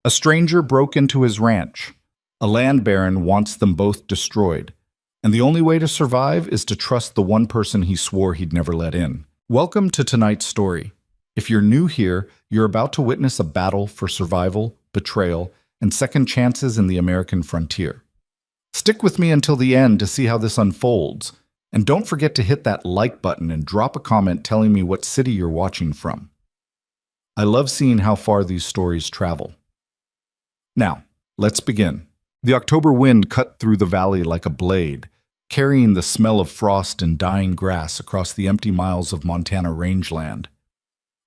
A stranger broke into his ranch. A land baron wants them both destroyed. And the only way to survive is to trust the one person he swore he'd never let in. Welcome to tonight's story. If you're new here, you're about to witness a battle for survival, betrayal, and second chances in the American frontier. Stick with me until the end to see how this unfolds. And don't forget to hit that like button and drop a comment telling me what city you're watching from. I love seeing how far these stories travel. Now, let's begin. The October wind cut through the valley like a blade, carrying the smell of frost and dying grass across the empty miles of Montana rangeland.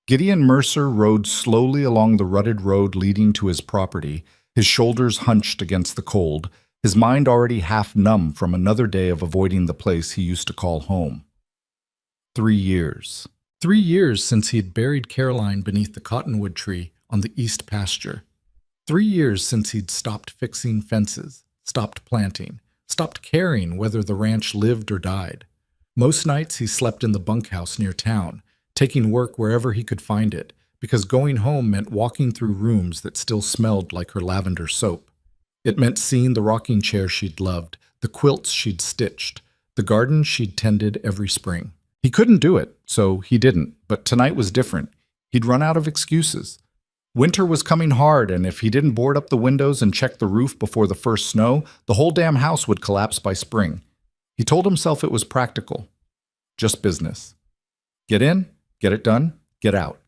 Gideon Mercer rode slowly along the rutted road leading to his property, his shoulders hunched against the cold, his mind already half numb from another day of avoiding the place he used to call home. 3 years. 3 years since he had buried Caroline beneath the cottonwood tree on the east pasture. 3 years since he'd stopped fixing fences, stopped planting, stopped caring whether the ranch lived or died. Most nights he slept in the bunkhouse near town, taking work wherever he could find it, because going home meant walking through rooms that still smelled like her lavender soap. It meant seeing the rocking chair she'd loved, the quilts she'd stitched, the garden she'd tended every spring. He couldn't do it, so he didn't, but tonight was different. He'd run out of excuses. Winter was coming hard, and if he didn't board up the windows and check the roof before the first snow, the whole damn house would collapse by spring. He told himself it was practical. Just business. Get in, get it done, get out.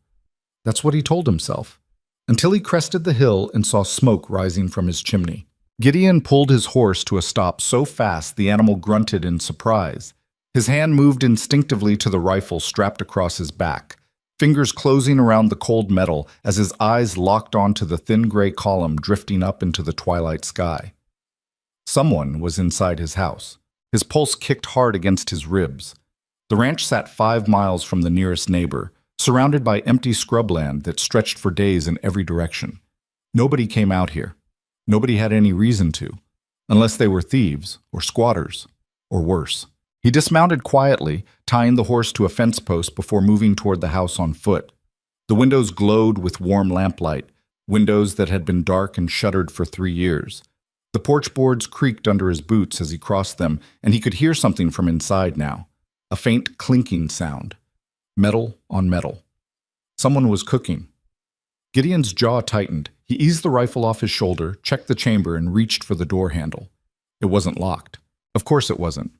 That's what he told himself. Until he crested the hill and saw smoke rising from his chimney. Gideon pulled his horse to a stop so fast the animal grunted in surprise. His hand moved instinctively to the rifle strapped across his back, fingers closing around the cold metal as his eyes locked onto the thin gray column drifting up into the twilight sky. Someone was inside his house. His pulse kicked hard against his ribs. The ranch sat 5 miles from the nearest neighbor, surrounded by empty scrubland that stretched for days in every direction. Nobody came out here. Nobody had any reason to, unless they were thieves or squatters, or worse. He dismounted quietly, tying the horse to a fence post before moving toward the house on foot. The windows glowed with warm lamplight, windows that had been dark and shuttered for 3 years. The porch boards creaked under his boots as he crossed them, and he could hear something from inside now, a faint clinking sound. Metal on metal. Someone was cooking. Gideon's jaw tightened. He eased the rifle off his shoulder, checked the chamber, and reached for the door handle. It wasn't locked. Of course it wasn't.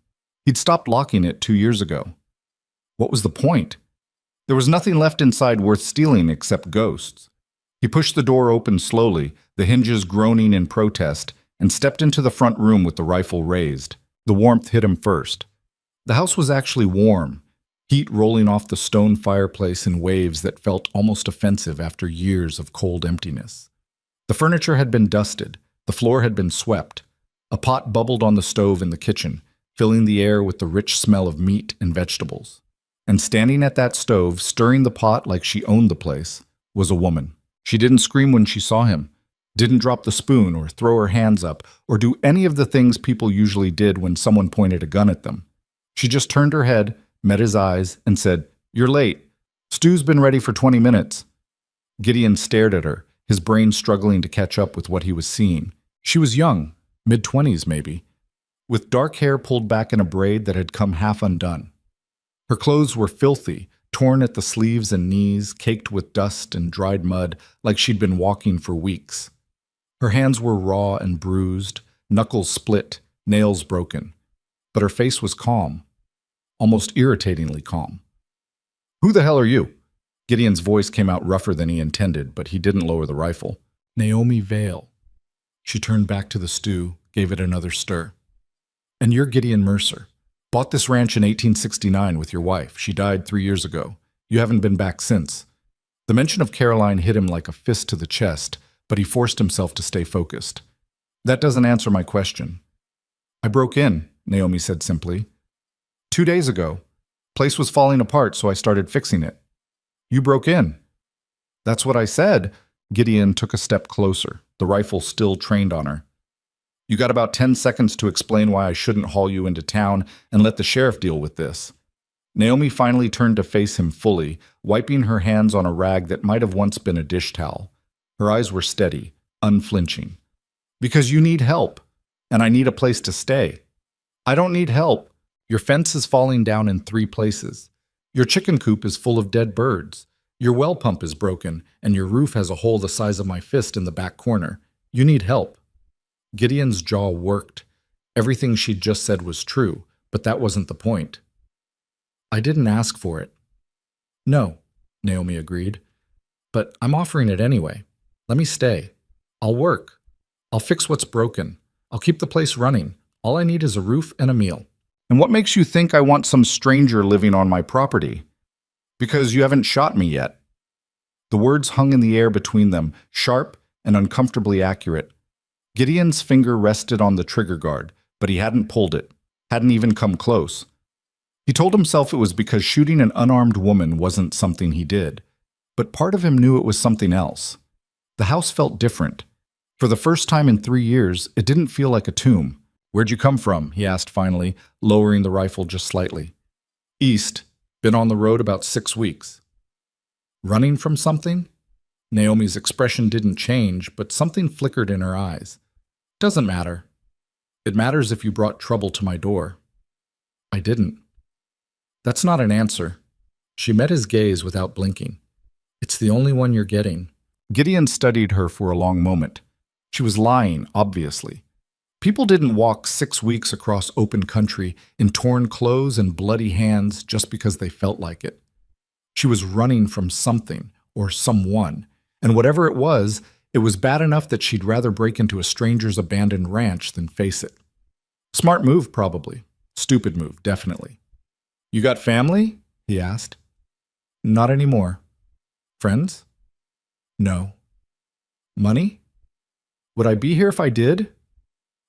He'd stopped locking it 2 years ago. What was the point? There was nothing left inside worth stealing except ghosts. He pushed the door open slowly, the hinges groaning in protest, and stepped into the front room with the rifle raised. The warmth hit him first. The house was actually warm, heat rolling off the stone fireplace in waves that felt almost offensive after years of cold emptiness. The furniture had been dusted, the floor had been swept. A pot bubbled on the stove in the kitchen, filling the air with the rich smell of meat and vegetables. And standing at that stove, stirring the pot like she owned the place, was a woman. She didn't scream when she saw him, didn't drop the spoon or throw her hands up, or do any of the things people usually did when someone pointed a gun at them. She just turned her head, met his eyes, and said, "You're late. Stew's been ready for 20 minutes. Gideon stared at her, his brain struggling to catch up with what he was seeing. She was young, mid-20s maybe, with dark hair pulled back in a braid that had come half undone. Her clothes were filthy, torn at the sleeves and knees, caked with dust and dried mud, like she'd been walking for weeks. Her hands were raw and bruised, knuckles split, nails broken. But her face was calm, almost irritatingly calm. "Who the hell are you?" Gideon's voice came out rougher than he intended, but he didn't lower the rifle. "Naomi Vale." She turned back to the stew, gave it another stir. "And you're Gideon Mercer. Bought this ranch in 1869 with your wife. She died 3 years ago. You haven't been back since." The mention of Caroline hit him like a fist to the chest, but he forced himself to stay focused. "That doesn't answer my question." "I broke in," Naomi said simply. 2 days ago. Place was falling apart, so I started fixing it." "You broke in." "That's what I said." Gideon took a step closer, the rifle still trained on her. "You got about 10 seconds to explain why I shouldn't haul you into town and let the sheriff deal with this." Naomi finally turned to face him fully, wiping her hands on a rag that might have once been a dish towel. Her eyes were steady, unflinching. Because you need help, and I need a place to stay. I don't need help. Your fence is falling down in 3 places. Your chicken coop is full of dead birds. Your well pump is broken, and your roof has a hole the size of my fist in the back corner. You need help. Gideon's jaw worked. Everything she'd just said was true, but that wasn't the point. I didn't ask for it. No, Naomi agreed. But I'm offering it anyway. Let me stay. I'll work. I'll fix what's broken. I'll keep the place running. All I need is a roof and a meal. And what makes you think I want some stranger living on my property? Because you haven't shot me yet. The words hung in the air between them, sharp and uncomfortably accurate. Gideon's finger rested on the trigger guard, but he hadn't pulled it, hadn't even come close. He told himself it was because shooting an unarmed woman wasn't something he did, but part of him knew it was something else. The house felt different. For the first time in 3 years, it didn't feel like a tomb. Where'd you come from? He asked finally, lowering the rifle just slightly. East. Been on the road about 6 weeks. Running from something? Naomi's expression didn't change, but something flickered in her eyes. Doesn't matter. It matters if you brought trouble to my door. I didn't. That's not an answer. She met his gaze without blinking. It's the only one you're getting. Gideon studied her for a long moment. She was lying, obviously. People didn't walk 6 weeks across open country in torn clothes and bloody hands just because they felt like it. She was running from something or someone, and whatever it was bad enough that she'd rather break into a stranger's abandoned ranch than face it. Smart move, probably. Stupid move, definitely. You got family? He asked. Not anymore. Friends? No. Money? Would I be here if I did?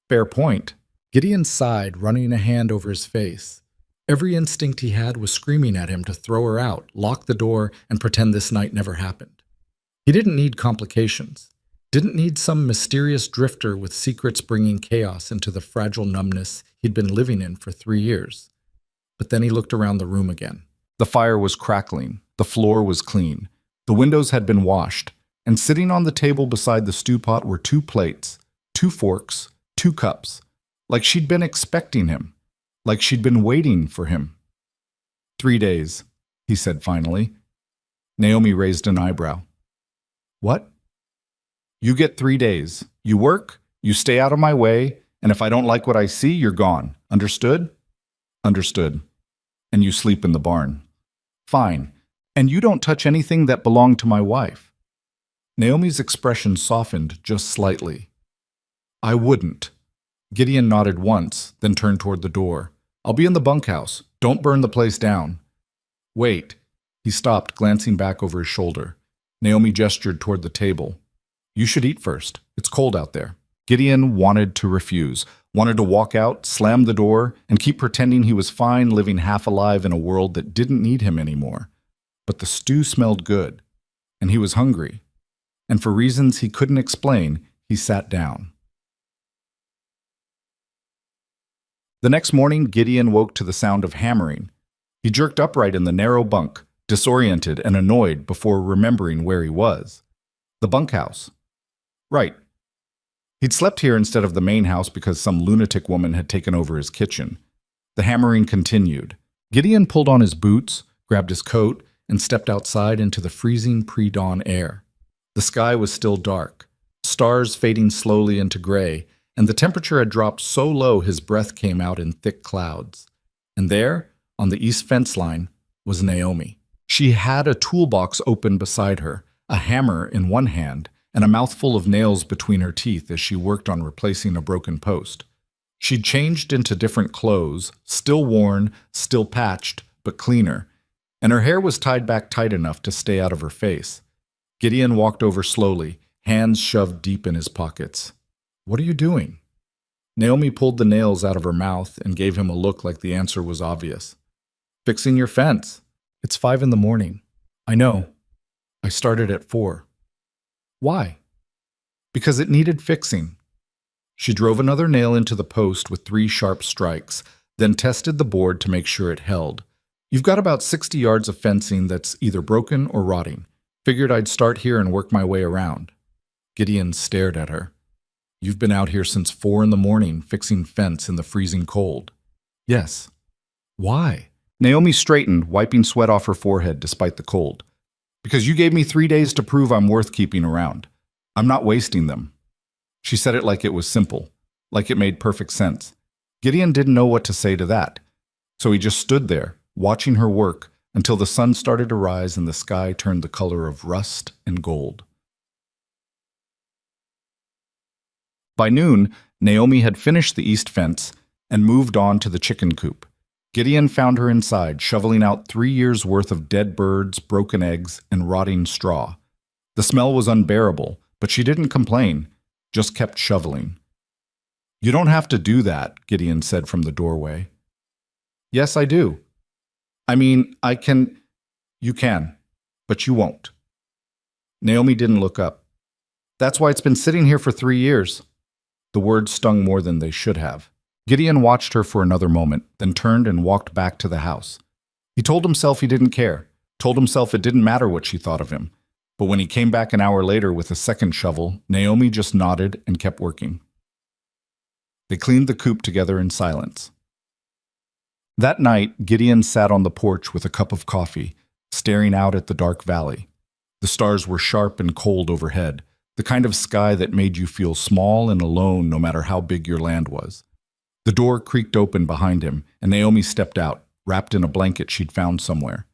Fair point. Gideon sighed, running a hand over his face. Every instinct he had was screaming at him to throw her out, lock the door, and pretend this night never happened. He didn't need complications. Didn't need some mysterious drifter with secrets bringing chaos into the fragile numbness he'd been living in for 3 years. But then he looked around the room again. The fire was crackling. The floor was clean. The windows had been washed. And sitting on the table beside the stew pot were 2 plates, 2 forks, 2 cups. Like she'd been expecting him. Like she'd been waiting for him. 3 days, he said finally. Naomi raised an eyebrow. What? You get 3 days. You work, you stay out of my way, and if I don't like what I see, you're gone. Understood? Understood. And you sleep in the barn. Fine. And you don't touch anything that belonged to my wife. Naomi's expression softened just slightly. I wouldn't. Gideon nodded once, then turned toward the door. I'll be in the bunkhouse. Don't burn the place down. Wait. He stopped, glancing back over his shoulder. Naomi gestured toward the table. You should eat first. It's cold out there. Gideon wanted to refuse, wanted to walk out, slam the door, and keep pretending he was fine living half alive in a world that didn't need him anymore. But the stew smelled good, and he was hungry. And for reasons he couldn't explain, he sat down. The next morning, Gideon woke to the sound of hammering. He jerked upright in the narrow bunk, disoriented and annoyed before remembering where he was. The bunkhouse. Right. He'd slept here instead of the main house because some lunatic woman had taken over his kitchen. The hammering continued. Gideon pulled on his boots, grabbed his coat, and stepped outside into the freezing pre-dawn air. The sky was still dark, stars fading slowly into gray, and the temperature had dropped so low his breath came out in thick clouds. And there, on the east fence line, was Naomi. She had a toolbox open beside her, a hammer in one hand, and a mouthful of nails between her teeth as she worked on replacing a broken post. She'd changed into different clothes, still worn, still patched, but cleaner, and her hair was tied back tight enough to stay out of her face. Gideon walked over slowly, hands shoved deep in his pockets. What are you doing? Naomi pulled the nails out of her mouth and gave him a look like the answer was obvious. Fixing your fence. It's 5 a.m. I know. I started at 4. Why? Because it needed fixing. She drove another nail into the post with 3 sharp strikes, then tested the board to make sure it held. You've got about 60 yards of fencing that's either broken or rotting. Figured I'd start here and work my way around. Gideon stared at her. You've been out here since 4 in the morning, fixing fence in the freezing cold. Yes. Why? Naomi straightened, wiping sweat off her forehead despite the cold. Because you gave me 3 days to prove I'm worth keeping around. I'm not wasting them. She said it like it was simple, like it made perfect sense. Gideon didn't know what to say to that, so he just stood there, watching her work until the sun started to rise and the sky turned the color of rust and gold. By noon, Naomi had finished the east fence and moved on to the chicken coop. Gideon found her inside, shoveling out 3 years' worth of dead birds, broken eggs, and rotting straw. The smell was unbearable, but she didn't complain, just kept shoveling. You don't have to do that, Gideon said from the doorway. Yes, I do. I mean, I can. You can, but you won't. Naomi didn't look up. That's why it's been sitting here for 3 years. The words stung more than they should have. Gideon watched her for another moment, then turned and walked back to the house. He told himself he didn't care, told himself it didn't matter what she thought of him. But when he came back an hour later with a second shovel, Naomi just nodded and kept working. They cleaned the coop together in silence. That night, Gideon sat on the porch with a cup of coffee, staring out at the dark valley. The stars were sharp and cold overhead, the kind of sky that made you feel small and alone no matter how big your land was. The door creaked open behind him, and Naomi stepped out, wrapped in a blanket she'd found somewhere.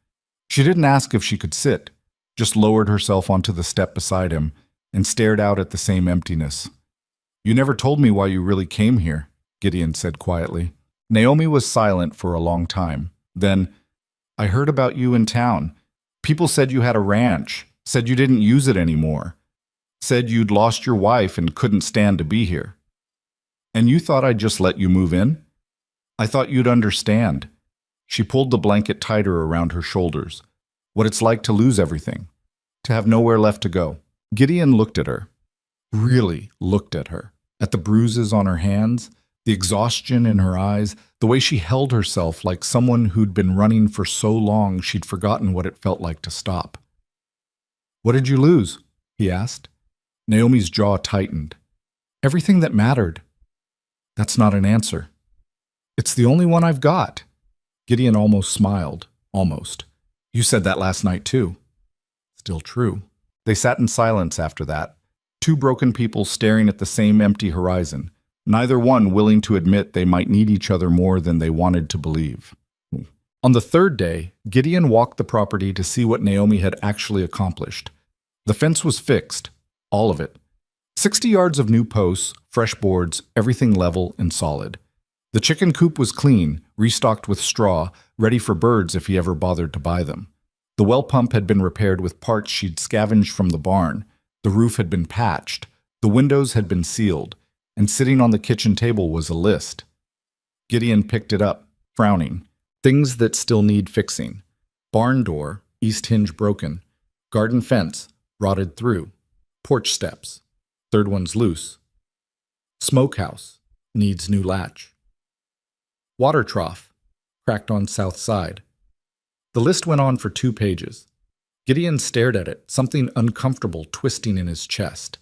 She didn't ask if she could sit, just lowered herself onto the step beside him and stared out at the same emptiness. You never told me why you really came here, Gideon said quietly. Naomi was silent for a long time. Then, I heard about you in town. People said you had a ranch, said you didn't use it anymore, said you'd lost your wife and couldn't stand to be here. And you thought I'd just let you move in? I thought you'd understand. She pulled the blanket tighter around her shoulders. What it's like to lose everything, to have nowhere left to go. Gideon looked at her, really looked at her, at the bruises on her hands, the exhaustion in her eyes, the way she held herself like someone who'd been running for so long she'd forgotten what it felt like to stop. What did you lose? He asked. Naomi's jaw tightened. Everything that mattered. That's not an answer. It's the only one I've got. Gideon almost smiled. Almost. You said that last night too. Still true. They sat in silence after that, two broken people staring at the same empty horizon, neither one willing to admit they might need each other more than they wanted to believe. On the third day, Gideon walked the property to see what Naomi had actually accomplished. The fence was fixed, all of it. 60 yards of new posts, fresh boards, everything level and solid. The chicken coop was clean, restocked with straw, ready for birds if he ever bothered to buy them. The well pump had been repaired with parts she'd scavenged from the barn. The roof had been patched. The windows had been sealed. And sitting on the kitchen table was a list. Gideon picked it up, frowning. Things that still need fixing. Barn door, east hinge broken. Garden fence, rotted through. Porch steps. Third one's loose. Smokehouse, needs new latch. Water trough, cracked on south side. The list went on for 2 pages. Gideon stared at it, something uncomfortable twisting in his chest.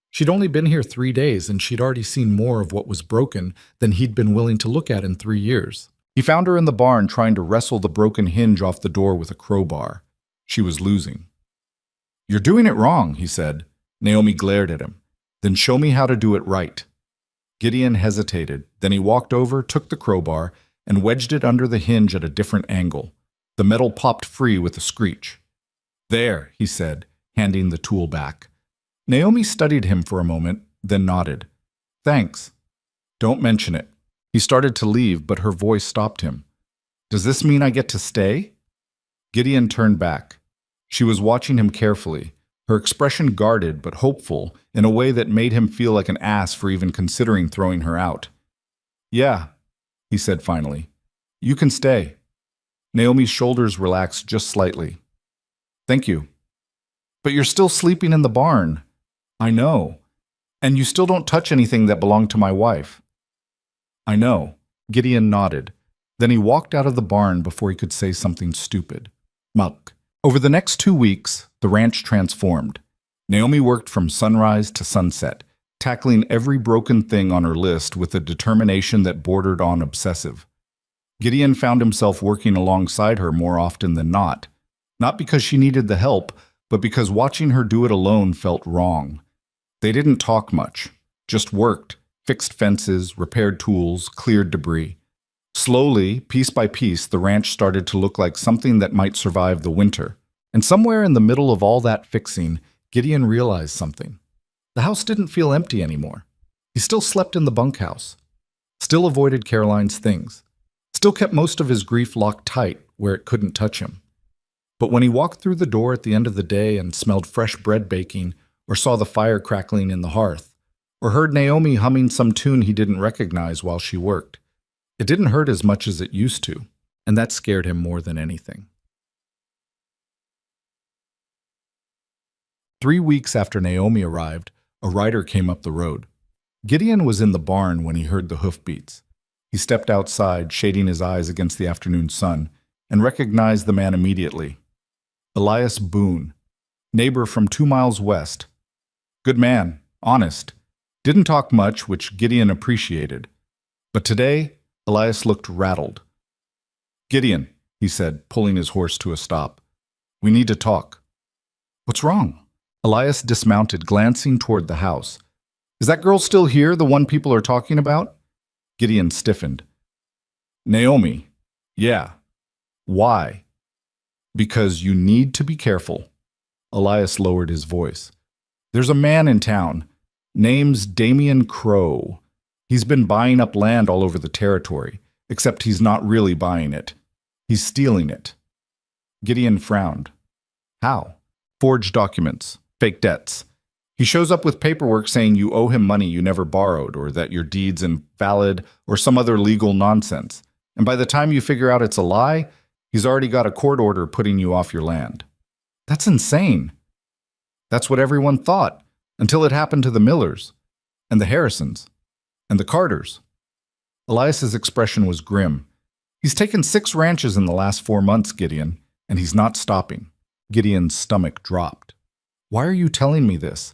She'd only been here 3 days, and she'd already seen more of what was broken than he'd been willing to look at in 3 years. He found her in the barn trying to wrestle the broken hinge off the door with a crowbar. She was losing. You're doing it wrong, he said. Naomi glared at him. Then show me how to do it right. Gideon hesitated. Then he walked over, took the crowbar, and wedged it under the hinge at a different angle. The metal popped free with a screech. There, he said, handing the tool back. Naomi studied him for a moment, then nodded. Thanks. Don't mention it. He started to leave, but her voice stopped him. Does this mean I get to stay? Gideon turned back. She was watching him carefully, her expression guarded but hopeful in a way that made him feel like an ass for even considering throwing her out. Yeah, he said finally. You can stay. Naomi's shoulders relaxed just slightly. Thank you. But you're still sleeping in the barn. I know. And you still don't touch anything that belonged to my wife. I know. Gideon nodded. Then he walked out of the barn before he could say something stupid. Muck. Over the next 2 weeks, the ranch transformed. Naomi worked from sunrise to sunset, tackling every broken thing on her list with a determination that bordered on obsessive. Gideon found himself working alongside her more often than not because she needed the help, but because watching her do it alone felt wrong. They didn't talk much, just worked, fixed fences, repaired tools, cleared debris. Slowly, piece by piece, the ranch started to look like something that might survive the winter. And somewhere in the middle of all that fixing, Gideon realized something. The house didn't feel empty anymore. He still slept in the bunkhouse, still avoided Caroline's things, still kept most of his grief locked tight where it couldn't touch him. But when he walked through the door at the end of the day and smelled fresh bread baking, or saw the fire crackling in the hearth, or heard Naomi humming some tune he didn't recognize while she worked, it didn't hurt as much as it used to, and that scared him more than anything. 3 weeks after Naomi arrived, a rider came up the road. Gideon was in the barn when he heard the hoofbeats. He stepped outside, shading his eyes against the afternoon sun, and recognized the man immediately. Elias Boone, neighbor from 2 miles west. Good man, honest. Didn't talk much, which Gideon appreciated. But today, Elias looked rattled. "Gideon," he said, pulling his horse to a stop. "We need to talk." "What's wrong?" Elias dismounted, glancing toward the house. "Is that girl still here, the one people are talking about?" Gideon stiffened. "Naomi. Yeah. Why?" "Because you need to be careful." Elias lowered his voice. "There's a man in town. Name's Damian Crow. He's been buying up land all over the territory, except he's not really buying it. He's stealing it." Gideon frowned. "How?" "Forged documents, fake debts. He shows up with paperwork saying you owe him money you never borrowed, or that your deed's invalid, or some other legal nonsense. And by the time you figure out it's a lie, he's already got a court order putting you off your land." "That's insane." "That's what everyone thought, until it happened to the Millers, and the Harrisons, and the Carters." Elias's expression was grim. "He's taken 6 ranches in the last 4 months, Gideon, and he's not stopping." Gideon's stomach dropped. "Why are you telling me this?"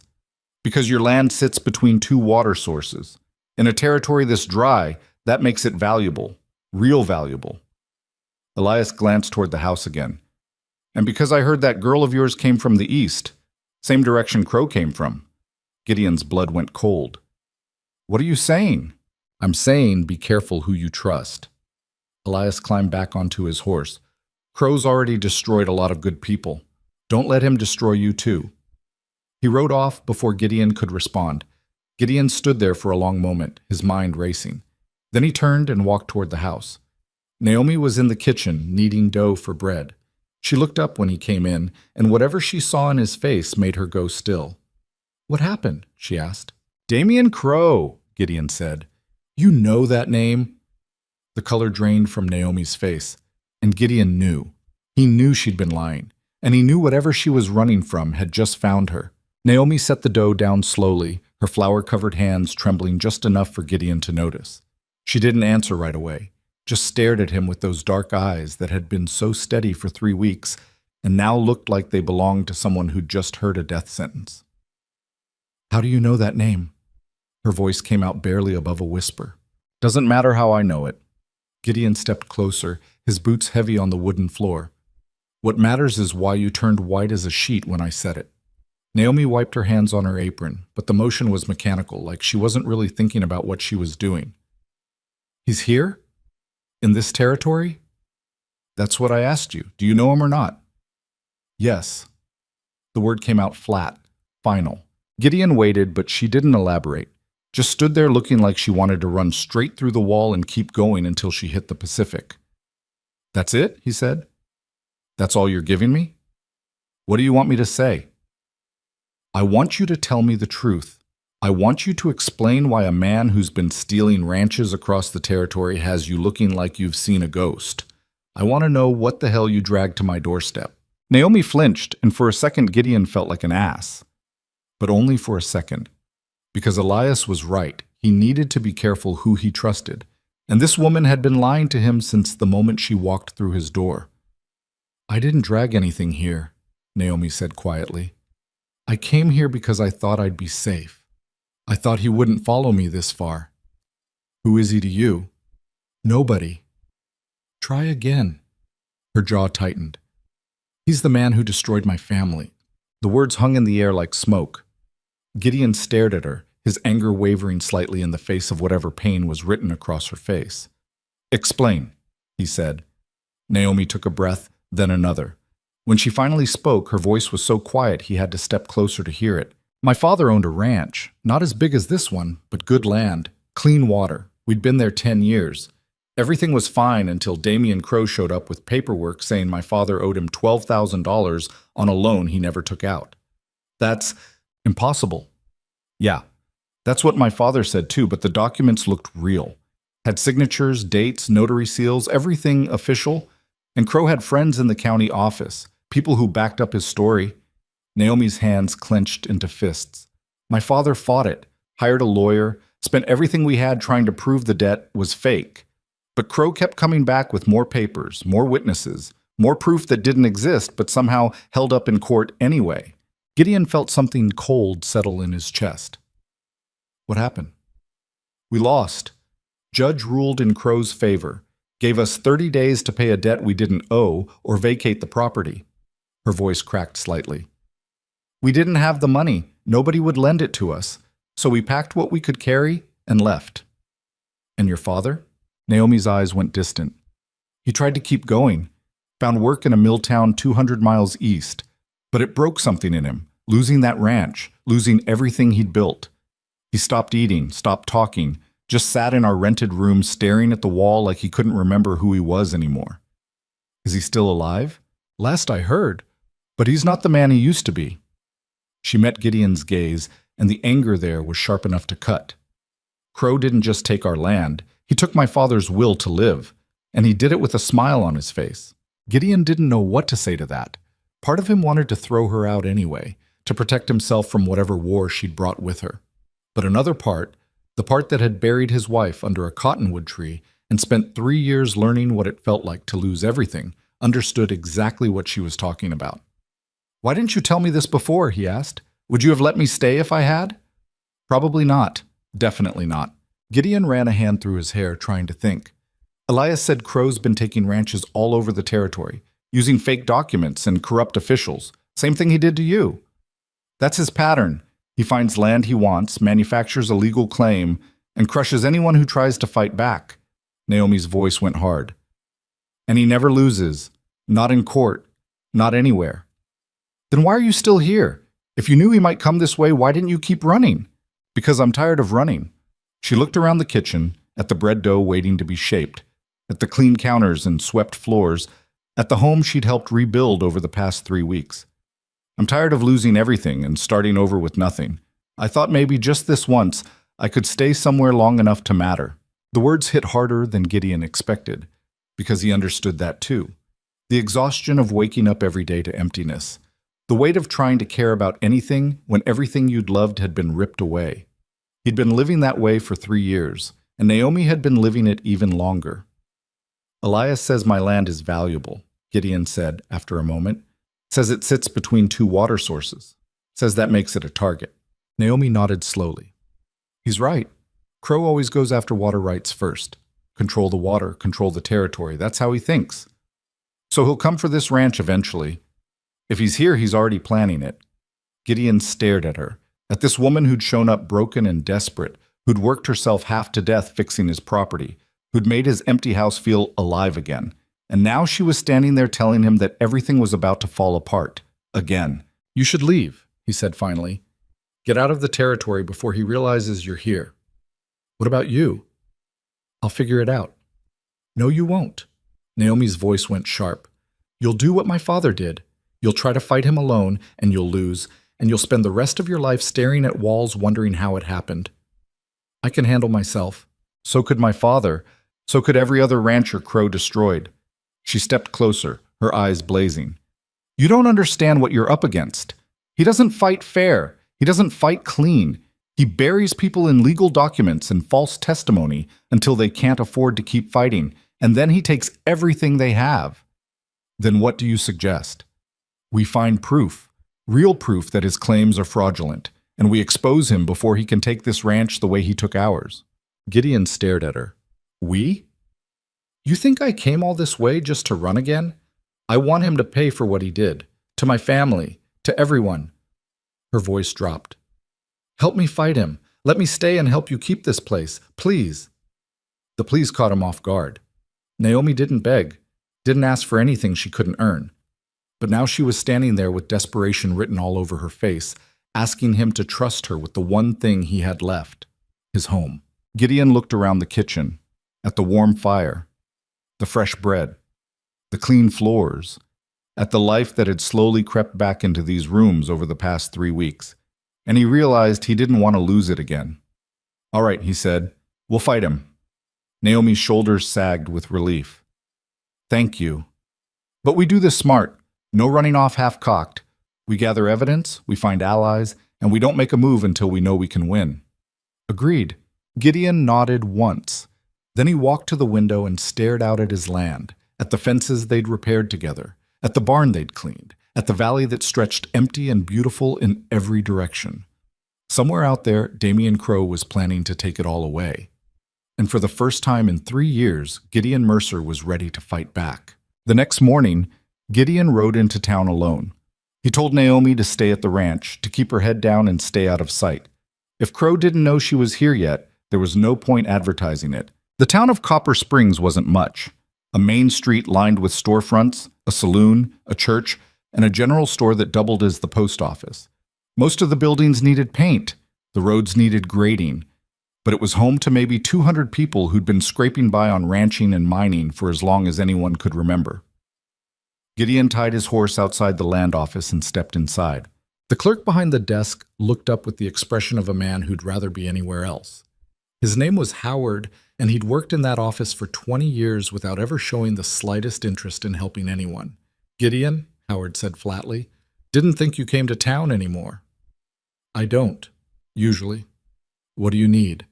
"Because your land sits between 2 water sources. In a territory this dry, that makes it valuable, real valuable." Elias glanced toward the house again. "And because I heard that girl of yours came from the east, same direction Crow came from." Gideon's blood went cold. "What are you saying?" "I'm saying be careful who you trust." Elias climbed back onto his horse. "Crow's already destroyed a lot of good people. Don't let him destroy you too." He rode off before Gideon could respond. Gideon stood there for a long moment, his mind racing. Then he turned and walked toward the house. Naomi was in the kitchen, kneading dough for bread. She looked up when he came in, and whatever she saw in his face made her go still. "What happened?" she asked. "Damian Crow," Gideon said. "You know that name?" The color drained from Naomi's face, and Gideon knew. He knew she'd been lying, and he knew whatever she was running from had just found her. Naomi set the dough down slowly, her flour-covered hands trembling just enough for Gideon to notice. She didn't answer right away, just stared at him with those dark eyes that had been so steady for 3 weeks and now looked like they belonged to someone who'd just heard a death sentence. "How do you know that name?" Her voice came out barely above a whisper. "Doesn't matter how I know it." Gideon stepped closer, his boots heavy on the wooden floor. "What matters is why you turned white as a sheet when I said it." Naomi wiped her hands on her apron, but the motion was mechanical, like she wasn't really thinking about what she was doing. "He's here? In this territory?" "That's what I asked you. Do you know him or not?" "Yes." The word came out flat, final. Gideon waited, but she didn't elaborate. Just stood there looking like she wanted to run straight through the wall and keep going until she hit the Pacific. "That's it?" he said. "That's all you're giving me? What do you want me to say?" "I want you to tell me the truth. I want you to explain why a man who's been stealing ranches across the territory has you looking like you've seen a ghost. I want to know what the hell you dragged to my doorstep." Naomi flinched, and for a second Gideon felt like an ass. But only for a second. Because Elias was right. He needed to be careful who he trusted. And this woman had been lying to him since the moment she walked through his door. "I didn't drag anything here," Naomi said quietly. I came here because I thought I'd be safe. I thought he wouldn't follow me this far. Who is he to you? Nobody. Try again. Her jaw tightened. He's the man who destroyed my family. The words hung in the air like smoke. Gideon stared at her, his anger wavering slightly in the face of whatever pain was written across her face. Explain, he said. Naomi took a breath, then another. When she finally spoke, her voice was so quiet he had to step closer to hear it. My father owned a ranch, not as big as this one, but good land, clean water. We'd been there 10 years. Everything was fine until Damian Crow showed up with paperwork saying my father owed him $12,000 on a loan he never took out. That's impossible. Yeah, that's what my father said too, but the documents looked real. Had signatures, dates, notary seals, everything official. And Crow had friends in the county office, people who backed up his story. Naomi's hands clenched into fists. My father fought it, hired a lawyer, spent everything we had trying to prove the debt was fake. But Crow kept coming back with more papers, more witnesses, more proof that didn't exist but somehow held up in court anyway. Gideon felt something cold settle in his chest. What happened? We lost. Judge ruled in Crow's favor, gave us 30 days to pay a debt we didn't owe or vacate the property. Her voice cracked slightly. We didn't have the money. Nobody would lend it to us. So we packed what we could carry and left. And your father? Naomi's eyes went distant. He tried to keep going, found work in a mill town 200 miles east, but it broke something in him, losing that ranch, losing everything he'd built. He stopped eating, stopped talking, just sat in our rented room staring at the wall like he couldn't remember who he was anymore. Is he still alive? Last I heard, but he's not the man he used to be. She met Gideon's gaze, and the anger there was sharp enough to cut. Crow didn't just take our land, he took my father's will to live, and he did it with a smile on his face. Gideon didn't know what to say to that. Part of him wanted to throw her out anyway, to protect himself from whatever war she'd brought with her. But another part, the part that had buried his wife under a cottonwood tree and spent 3 years learning what it felt like to lose everything, understood exactly what she was talking about. Why didn't you tell me this before? He asked. Would you have let me stay if I had? Probably not. Definitely not. Gideon ran a hand through his hair, trying to think. Elias said Crow's been taking ranches all over the territory, using fake documents and corrupt officials. Same thing he did to you. That's his pattern. He finds land he wants, manufactures a legal claim, and crushes anyone who tries to fight back. Naomi's voice went hard. And he never loses. Not in court. Not anywhere. Then why are you still here? If you knew he might come this way, why didn't you keep running? Because I'm tired of running. She looked around the kitchen, at the bread dough waiting to be shaped, at the clean counters and swept floors, at the home she'd helped rebuild over the past 3 weeks. I'm tired of losing everything and starting over with nothing. I thought maybe just this once I could stay somewhere long enough to matter. The words hit harder than Gideon expected, because he understood that too. The exhaustion of waking up every day to emptiness. The weight of trying to care about anything when everything you'd loved had been ripped away. He'd been living that way for 3 years, and Naomi had been living it even longer. Elias says my land is valuable, Gideon said after a moment. Says it sits between 2 water sources. Says that makes it a target. Naomi nodded slowly. He's right. Crow always goes after water rights first. Control the water, control the territory. That's how he thinks. So he'll come for this ranch eventually. If he's here, he's already planning it. Gideon stared at her, at this woman who'd shown up broken and desperate, who'd worked herself half to death fixing his property, who'd made his empty house feel alive again. And now she was standing there telling him that everything was about to fall apart. Again. You should leave, he said finally. Get out of the territory before he realizes you're here. What about you? I'll figure it out. No, you won't. Naomi's voice went sharp. You'll do what my father did. You'll try to fight him alone, and you'll lose, and you'll spend the rest of your life staring at walls wondering how it happened. I can handle myself. So could my father. So could every other rancher Crow destroyed. She stepped closer, her eyes blazing. You don't understand what you're up against. He doesn't fight fair. He doesn't fight clean. He buries people in legal documents and false testimony until they can't afford to keep fighting, and then he takes everything they have. Then what do you suggest? We find proof. Real proof that his claims are fraudulent, and we expose him before he can take this ranch the way he took ours." Gideon stared at her. "We? You think I came all this way just to run again? I want him to pay for what he did. To my family. To everyone." Her voice dropped. "Help me fight him. Let me stay and help you keep this place. Please." The pleas caught him off guard. Naomi didn't beg, didn't ask for anything she couldn't earn. But now she was standing there with desperation written all over her face, asking him to trust her with the one thing he had left, his home. Gideon looked around the kitchen, at the warm fire, the fresh bread, the clean floors, at the life that had slowly crept back into these rooms over the past 3 weeks, and he realized he didn't want to lose it again. "All right," he said, "we'll fight him." Naomi's shoulders sagged with relief. "Thank you. But we do this smart. No running off half-cocked. We gather evidence, we find allies, and we don't make a move until we know we can win." Agreed. Gideon nodded once. Then he walked to the window and stared out at his land, at the fences they'd repaired together, at the barn they'd cleaned, at the valley that stretched empty and beautiful in every direction. Somewhere out there, Damian Crow was planning to take it all away. And for the first time in 3 years, Gideon Mercer was ready to fight back. The next morning, Gideon rode into town alone. He told Naomi to stay at the ranch, to keep her head down and stay out of sight. If Crow didn't know she was here yet, there was no point advertising it. The town of Copper Springs wasn't much. A main street lined with storefronts, a saloon, a church, and a general store that doubled as the post office. Most of the buildings needed paint. The roads needed grading. But it was home to maybe 200 people who'd been scraping by on ranching and mining for as long as anyone could remember. Gideon tied his horse outside the land office and stepped inside. The clerk behind the desk looked up with the expression of a man who'd rather be anywhere else. His name was Howard, and he'd worked in that office for 20 years without ever showing the slightest interest in helping anyone. "Gideon," Howard said flatly, "didn't think you came to town anymore." "I don't, usually. What do you need?"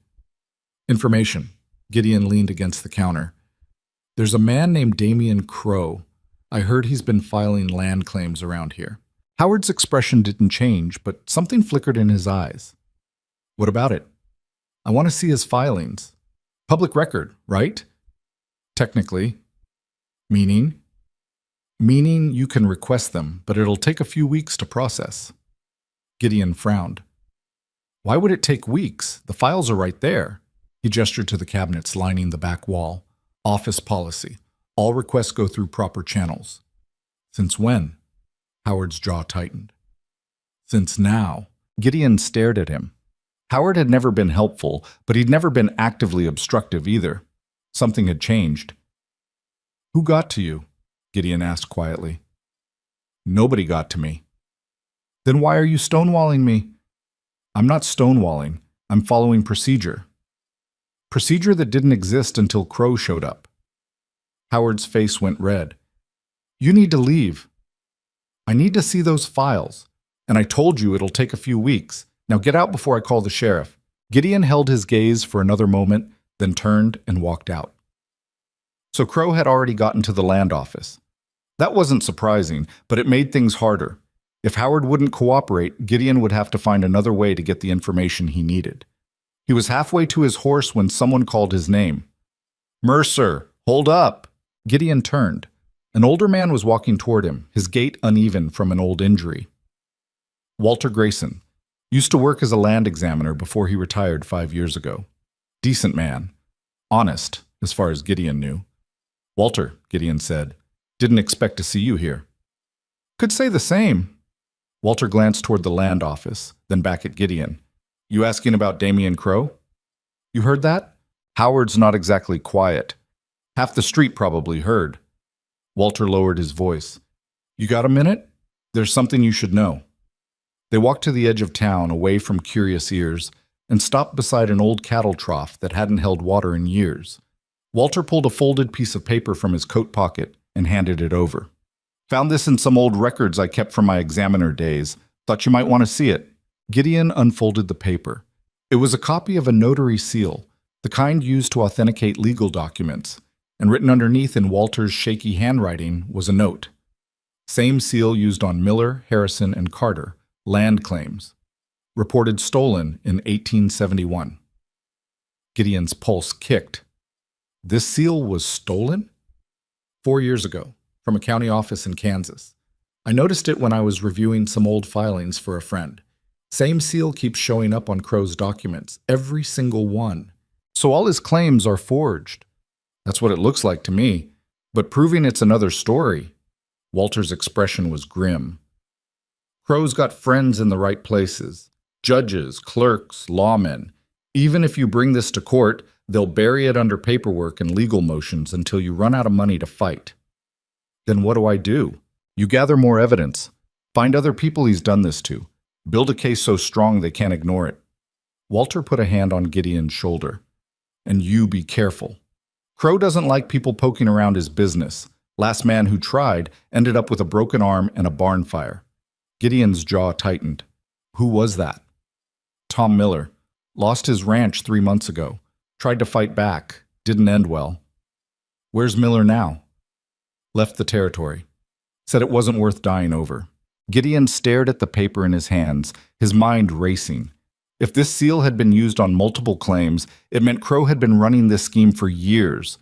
"Information." Gideon leaned against the counter. "There's a man named Damian Crow. I heard he's been filing land claims around here." Howard's expression didn't change, but something flickered in his eyes. "What about it?" "I want to see his filings. Public record, right?" "Technically." "Meaning?" "Meaning you can request them, but it'll take a few weeks to process." Gideon frowned. "Why would it take weeks? The files are right there." He gestured to the cabinets lining the back wall. "Office policy. All requests go through proper channels." "Since when?" Howard's jaw tightened. "Since now." Gideon stared at him. Howard had never been helpful, but he'd never been actively obstructive either. Something had changed. "Who got to you?" Gideon asked quietly. "Nobody got to me." "Then why are you stonewalling me?" "I'm not stonewalling. I'm following procedure." "Procedure that didn't exist until Crow showed up." Howard's face went red. "You need to leave." "I need to see those files. And I told you it'll take a few weeks. Now get out before I call the sheriff." Gideon held his gaze for another moment, then turned and walked out. So Crow had already gotten to the land office. That wasn't surprising, but it made things harder. If Howard wouldn't cooperate, Gideon would have to find another way to get the information he needed. He was halfway to his horse when someone called his name. "Mercer, hold up!" Gideon turned. An older man was walking toward him, his gait uneven from an old injury. Walter Grayson. Used to work as a land examiner before he retired 5 years ago. Decent man. Honest, as far as Gideon knew. "Walter," Gideon said, "didn't expect to see you here." "Could say the same." Walter glanced toward the land office, then back at Gideon. "You asking about Damian Crow?" "You heard that?" Howard's not exactly quiet. Half the street probably heard. Walter lowered his voice. "You got a minute? There's something you should know." They walked to the edge of town, away from curious ears, and stopped beside an old cattle trough that hadn't held water in years. Walter pulled a folded piece of paper from his coat pocket and handed it over. "Found this in some old records I kept from my examiner days. Thought you might want to see it." Gideon unfolded the paper. It was a copy of a notary seal, the kind used to authenticate legal documents, and written underneath in Walter's shaky handwriting was a note. Same seal used on Miller, Harrison, and Carter, land claims. Reported stolen in 1871. Gideon's pulse kicked. This seal was stolen? 4 years ago, from a county office in Kansas. I noticed it when I was reviewing some old filings for a friend. Same seal keeps showing up on Crow's documents, every single one. So all his claims are forged. That's what it looks like to me. But proving it's another story. Walter's expression was grim. Crow's got friends in the right places. Judges, clerks, lawmen. Even if you bring this to court, they'll bury it under paperwork and legal motions until you run out of money to fight. Then what do I do? You gather more evidence. Find other people he's done this to. Build a case so strong they can't ignore it. Walter put a hand on Gideon's shoulder. And you be careful. Crow doesn't like people poking around his business. Last man who tried ended up with a broken arm and a barn fire. Gideon's jaw tightened. Who was that? Tom Miller. Lost his ranch 3 months ago. Tried to fight back. Didn't end well. Where's Miller now? Left the territory. Said it wasn't worth dying over. Gideon stared at the paper in his hands, his mind racing. If this seal had been used on multiple claims, it meant Crow had been running this scheme for years.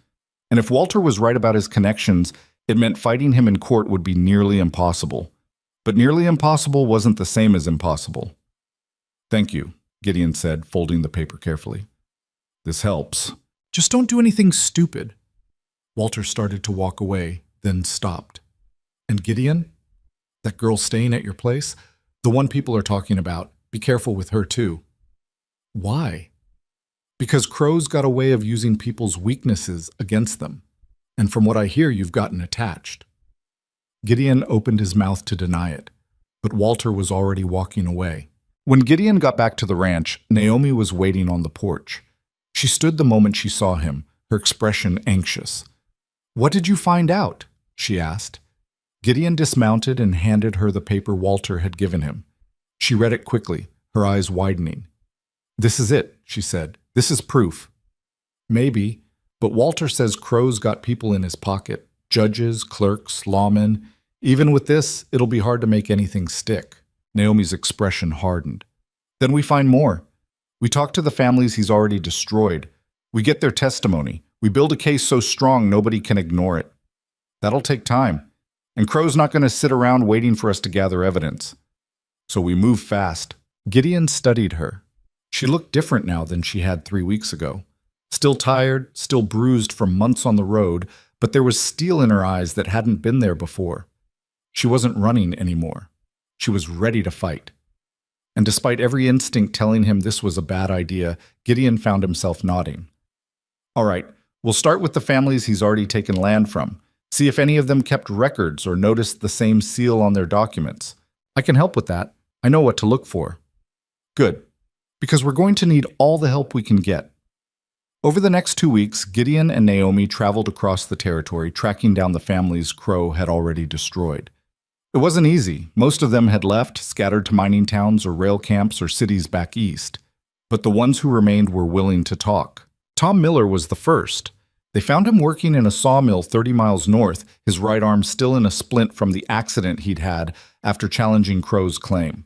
And if Walter was right about his connections, it meant fighting him in court would be nearly impossible. But nearly impossible wasn't the same as impossible. Thank you, Gideon said, folding the paper carefully. This helps. Just don't do anything stupid. Walter started to walk away, then stopped. And Gideon? That girl staying at your place? The one people are talking about. Be careful with her too. Why? Because Crow's got a way of using people's weaknesses against them. And from what I hear, you've gotten attached. Gideon opened his mouth to deny it, but Walter was already walking away. When Gideon got back to the ranch, Naomi was waiting on the porch. She stood the moment she saw him, her expression anxious. What did you find out? She asked. Gideon dismounted and handed her the paper Walter had given him. She read it quickly, her eyes widening. This is it, she said. This is proof. Maybe, but Walter says Crow's got people in his pocket. Judges, clerks, lawmen. Even with this, it'll be hard to make anything stick. Naomi's expression hardened. Then we find more. We talk to the families he's already destroyed. We get their testimony. We build a case so strong nobody can ignore it. That'll take time. And Crow's not going to sit around waiting for us to gather evidence. So we move fast. Gideon studied her. She looked different now than she had 3 weeks ago. Still tired, still bruised from months on the road, but there was steel in her eyes that hadn't been there before. She wasn't running anymore. She was ready to fight. And despite every instinct telling him this was a bad idea, Gideon found himself nodding. All right, we'll start with the families he's already taken land from. See if any of them kept records or noticed the same seal on their documents. I can help with that. I know what to look for. Good, because we're going to need all the help we can get. Over the next 2 weeks, Gideon and Naomi traveled across the territory, tracking down the families Crow had already destroyed. It wasn't easy. Most of them had left, scattered to mining towns or rail camps or cities back east. But the ones who remained were willing to talk. Tom Miller was the first. They found him working in a sawmill 30 miles north, his right arm still in a splint from the accident he'd had after challenging Crow's claim.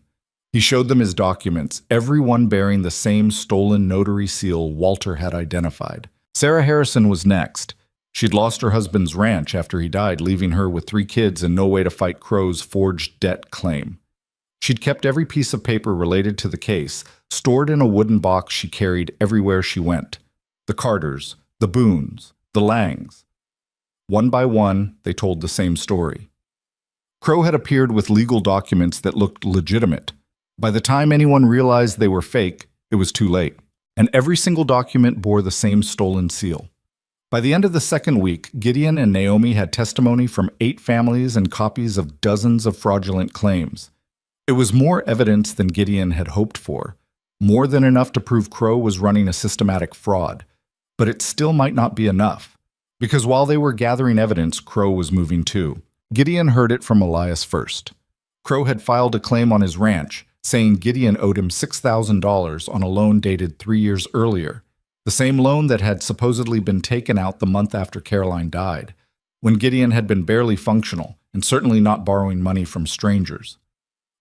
He showed them his documents, every one bearing the same stolen notary seal Walter had identified. Sarah Harrison was next. She'd lost her husband's ranch after he died, leaving her with 3 kids and no way to fight Crow's forged debt claim. She'd kept every piece of paper related to the case, stored in a wooden box she carried everywhere she went. The Carters, the Boones, the Langs. One by one, they told the same story. Crow had appeared with legal documents that looked legitimate. By the time anyone realized they were fake, it was too late. And every single document bore the same stolen seal. By the end of the second week, Gideon and Naomi had testimony from 8 families and copies of dozens of fraudulent claims. It was more evidence than Gideon had hoped for, more than enough to prove Crow was running a systematic fraud. But it still might not be enough, because while they were gathering evidence, Crow was moving too. Gideon heard it from Elias first. Crow had filed a claim on his ranch, saying Gideon owed him $6,000 on a loan dated 3 years earlier, the same loan that had supposedly been taken out the month after Caroline died. when Gideon had been barely functional and certainly not borrowing money from strangers.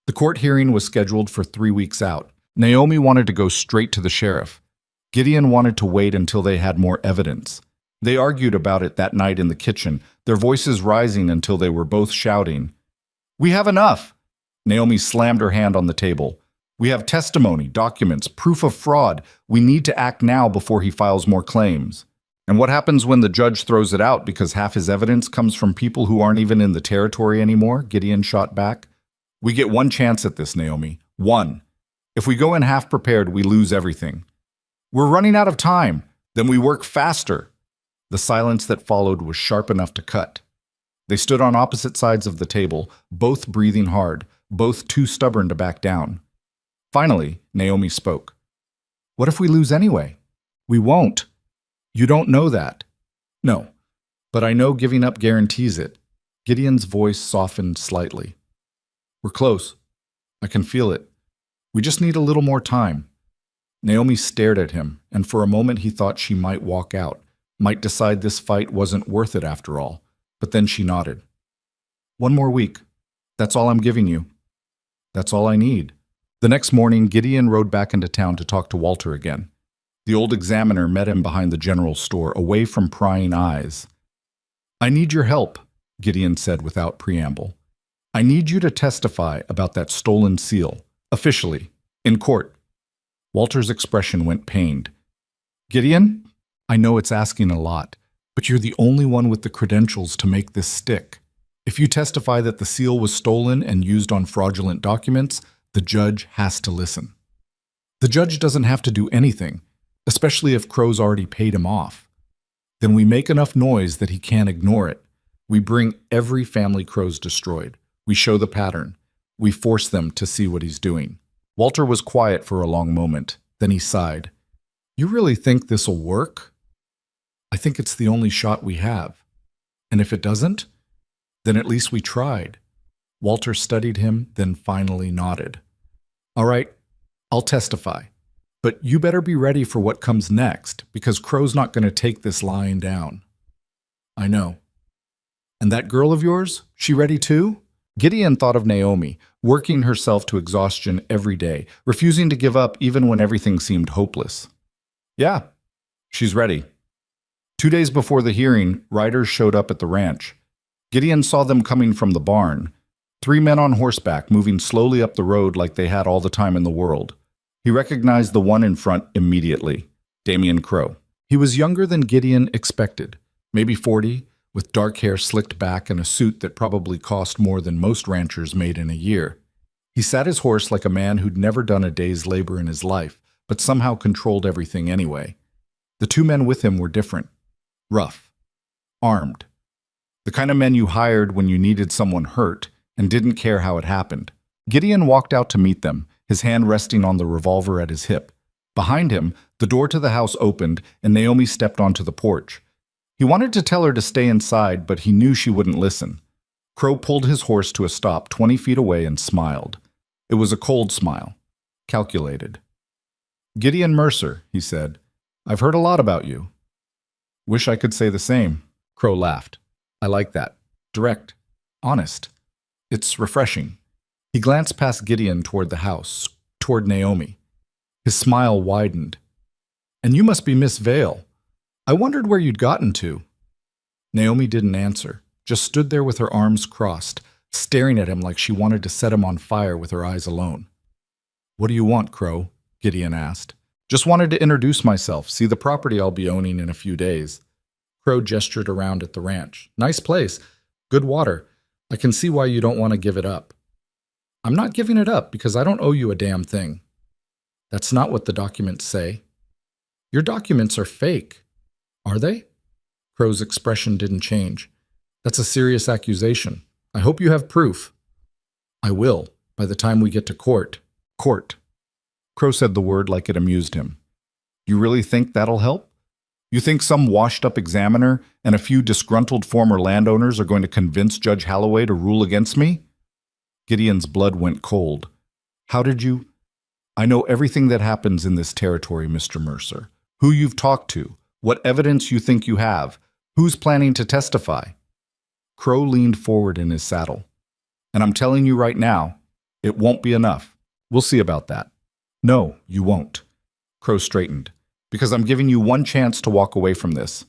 The court hearing was scheduled for 3 weeks out. Naomi wanted to go straight to the sheriff. Gideon wanted to wait until they had more evidence. They argued about it that night in the kitchen, their voices rising until they were both shouting, "We have enough!" Naomi slammed her hand on the table. "We have testimony, documents, proof of fraud. We need to act now before he files more claims." "And what happens when the judge throws it out because half his evidence comes from people who aren't even in the territory anymore?" Gideon shot back. "We get one chance at this, Naomi. One. If we go in half prepared, we lose everything." "We're running out of time. Then we work faster." The silence that followed was sharp enough to cut. They stood on opposite sides of the table, both breathing hard, both too stubborn to back down. Finally, Naomi spoke. "What if we lose anyway?" "We won't." "You don't know that." "No, but I know giving up guarantees it." Gideon's voice softened slightly. "We're close. I can feel it. We just need a little more time." Naomi stared at him, and for a moment he thought she might walk out, might decide this fight wasn't worth it after all, but then she nodded. "One more week. That's all I'm giving you." "That's all I need." The next morning, Gideon rode back into town to talk to Walter again. The old examiner met him behind the general store, away from prying eyes. "I need your help," Gideon said without preamble. "I need you to testify about that stolen seal, officially, in court." Walter's expression went pained. "Gideon, I know it's asking a lot, but you're the only one with the credentials to make this stick. If you testify that the seal was stolen and used on fraudulent documents, the judge has to listen." "The judge doesn't have to do anything, especially if Crow's already paid him off." "Then we make enough noise that he can't ignore it. We bring every family Crow's destroyed. We show the pattern. We force them to see what he's doing." Walter was quiet for a long moment. Then he sighed. "You really think this'll work?" "I think it's the only shot we have. And if it doesn't, then at least we tried." Walter studied him, then finally nodded. "All right, I'll testify. But you better be ready for what comes next, because Crow's not going to take this lying down." "I know." "And that girl of yours, she ready too?" Gideon thought of Naomi, working herself to exhaustion every day, refusing to give up even when everything seemed hopeless. "Yeah, she's ready." 2 days before the hearing, riders showed up at the ranch. Gideon saw them coming from the barn. 3 men on horseback, moving slowly up the road like they had all the time in the world. He recognized the one in front immediately, Damian Crow. He was younger than Gideon expected, maybe 40, with dark hair slicked back and a suit that probably cost more than most ranchers made in a year. He sat his horse like a man who'd never done a day's labor in his life, but somehow controlled everything anyway. The 2 men with him were different. Rough. Armed. The kind of men you hired when you needed someone hurt and didn't care how it happened. Gideon walked out to meet them, his hand resting on the revolver at his hip. Behind him, the door to the house opened and Naomi stepped onto the porch. He wanted to tell her to stay inside, but he knew she wouldn't listen. Crow pulled his horse to a stop 20 feet away and smiled. It was a cold smile. Calculated. "Gideon Mercer," he said. "I've heard a lot about you." "Wish I could say the same." Crow laughed. "I like that. Direct. Honest. It's refreshing." He glanced past Gideon toward the house, toward Naomi. His smile widened. "And you must be Miss Vale. I wondered where you'd gotten to." Naomi didn't answer, just stood there with her arms crossed, staring at him like she wanted to set him on fire with her eyes alone. "What do you want, Crow?" Gideon asked. "Just wanted to introduce myself, see the property I'll be owning in a few days." Crow gestured around at the ranch. "Nice place. Good water. I can see why you don't want to give it up." "I'm not giving it up because I don't owe you a damn thing." "That's not what the documents say." "Your documents are fake." "Are they?" Crow's expression didn't change. "That's a serious accusation. I hope you have proof." "I will, by the time we get to court." "Court." Crow said the word like it amused him. "You really think that'll help? You think some washed-up examiner and a few disgruntled former landowners are going to convince Judge Holloway to rule against me?" Gideon's blood went cold. "How did you—" "I know everything that happens in this territory, Mr. Mercer. Who you've talked to, what evidence you think you have, who's planning to testify." Crow leaned forward in his saddle. And I'm telling you right now, it won't be enough. We'll see about that. No, you won't. Crow straightened. Because I'm giving you one chance to walk away from this.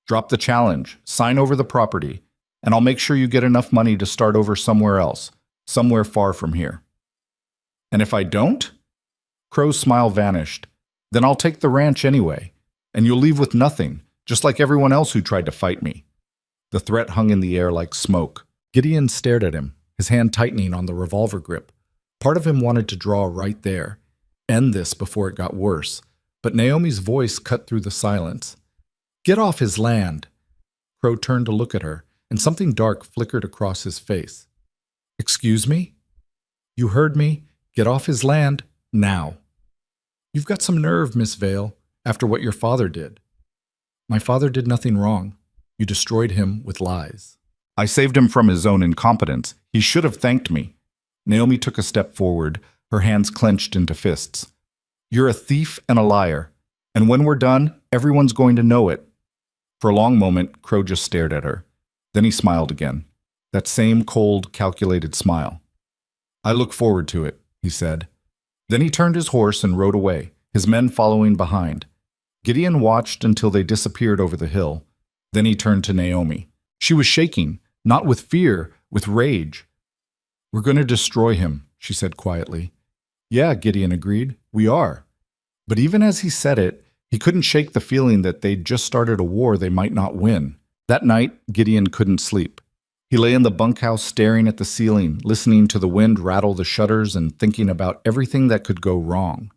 Drop the challenge, sign over the property, and I'll make sure you get enough money to start over somewhere else, somewhere far from here. And if I don't? Crow's smile vanished. Then I'll take the ranch anyway, and you'll leave with nothing, just like everyone else who tried to fight me. The threat hung in the air like smoke. Gideon stared at him, his hand tightening on the revolver grip. Part of him wanted to draw right there, end this before it got worse, but Naomi's voice cut through the silence. Get off his land! Crow turned to look at her, and something dark flickered across his face. Excuse me? You heard me. Get off his land, now. You've got some nerve, Miss Vale, after what your father did. My father did nothing wrong. You destroyed him with lies. I saved him from his own incompetence. He should have thanked me. Naomi took a step forward, her hands clenched into fists. You're a thief and a liar, and when we're done, everyone's going to know it. For a long moment, Crow just stared at her. Then he smiled again. That same cold, calculated smile. I look forward to it, he said. Then he turned his horse and rode away, his men following behind. Gideon watched until they disappeared over the hill. Then he turned to Naomi. She was shaking, not with fear, with rage. We're going to destroy him, she said quietly. Yeah, Gideon agreed. We are. But even as he said it, he couldn't shake the feeling that they'd just started a war they might not win. That night, Gideon couldn't sleep. He lay in the bunkhouse staring at the ceiling, listening to the wind rattle the shutters and thinking about everything that could go wrong.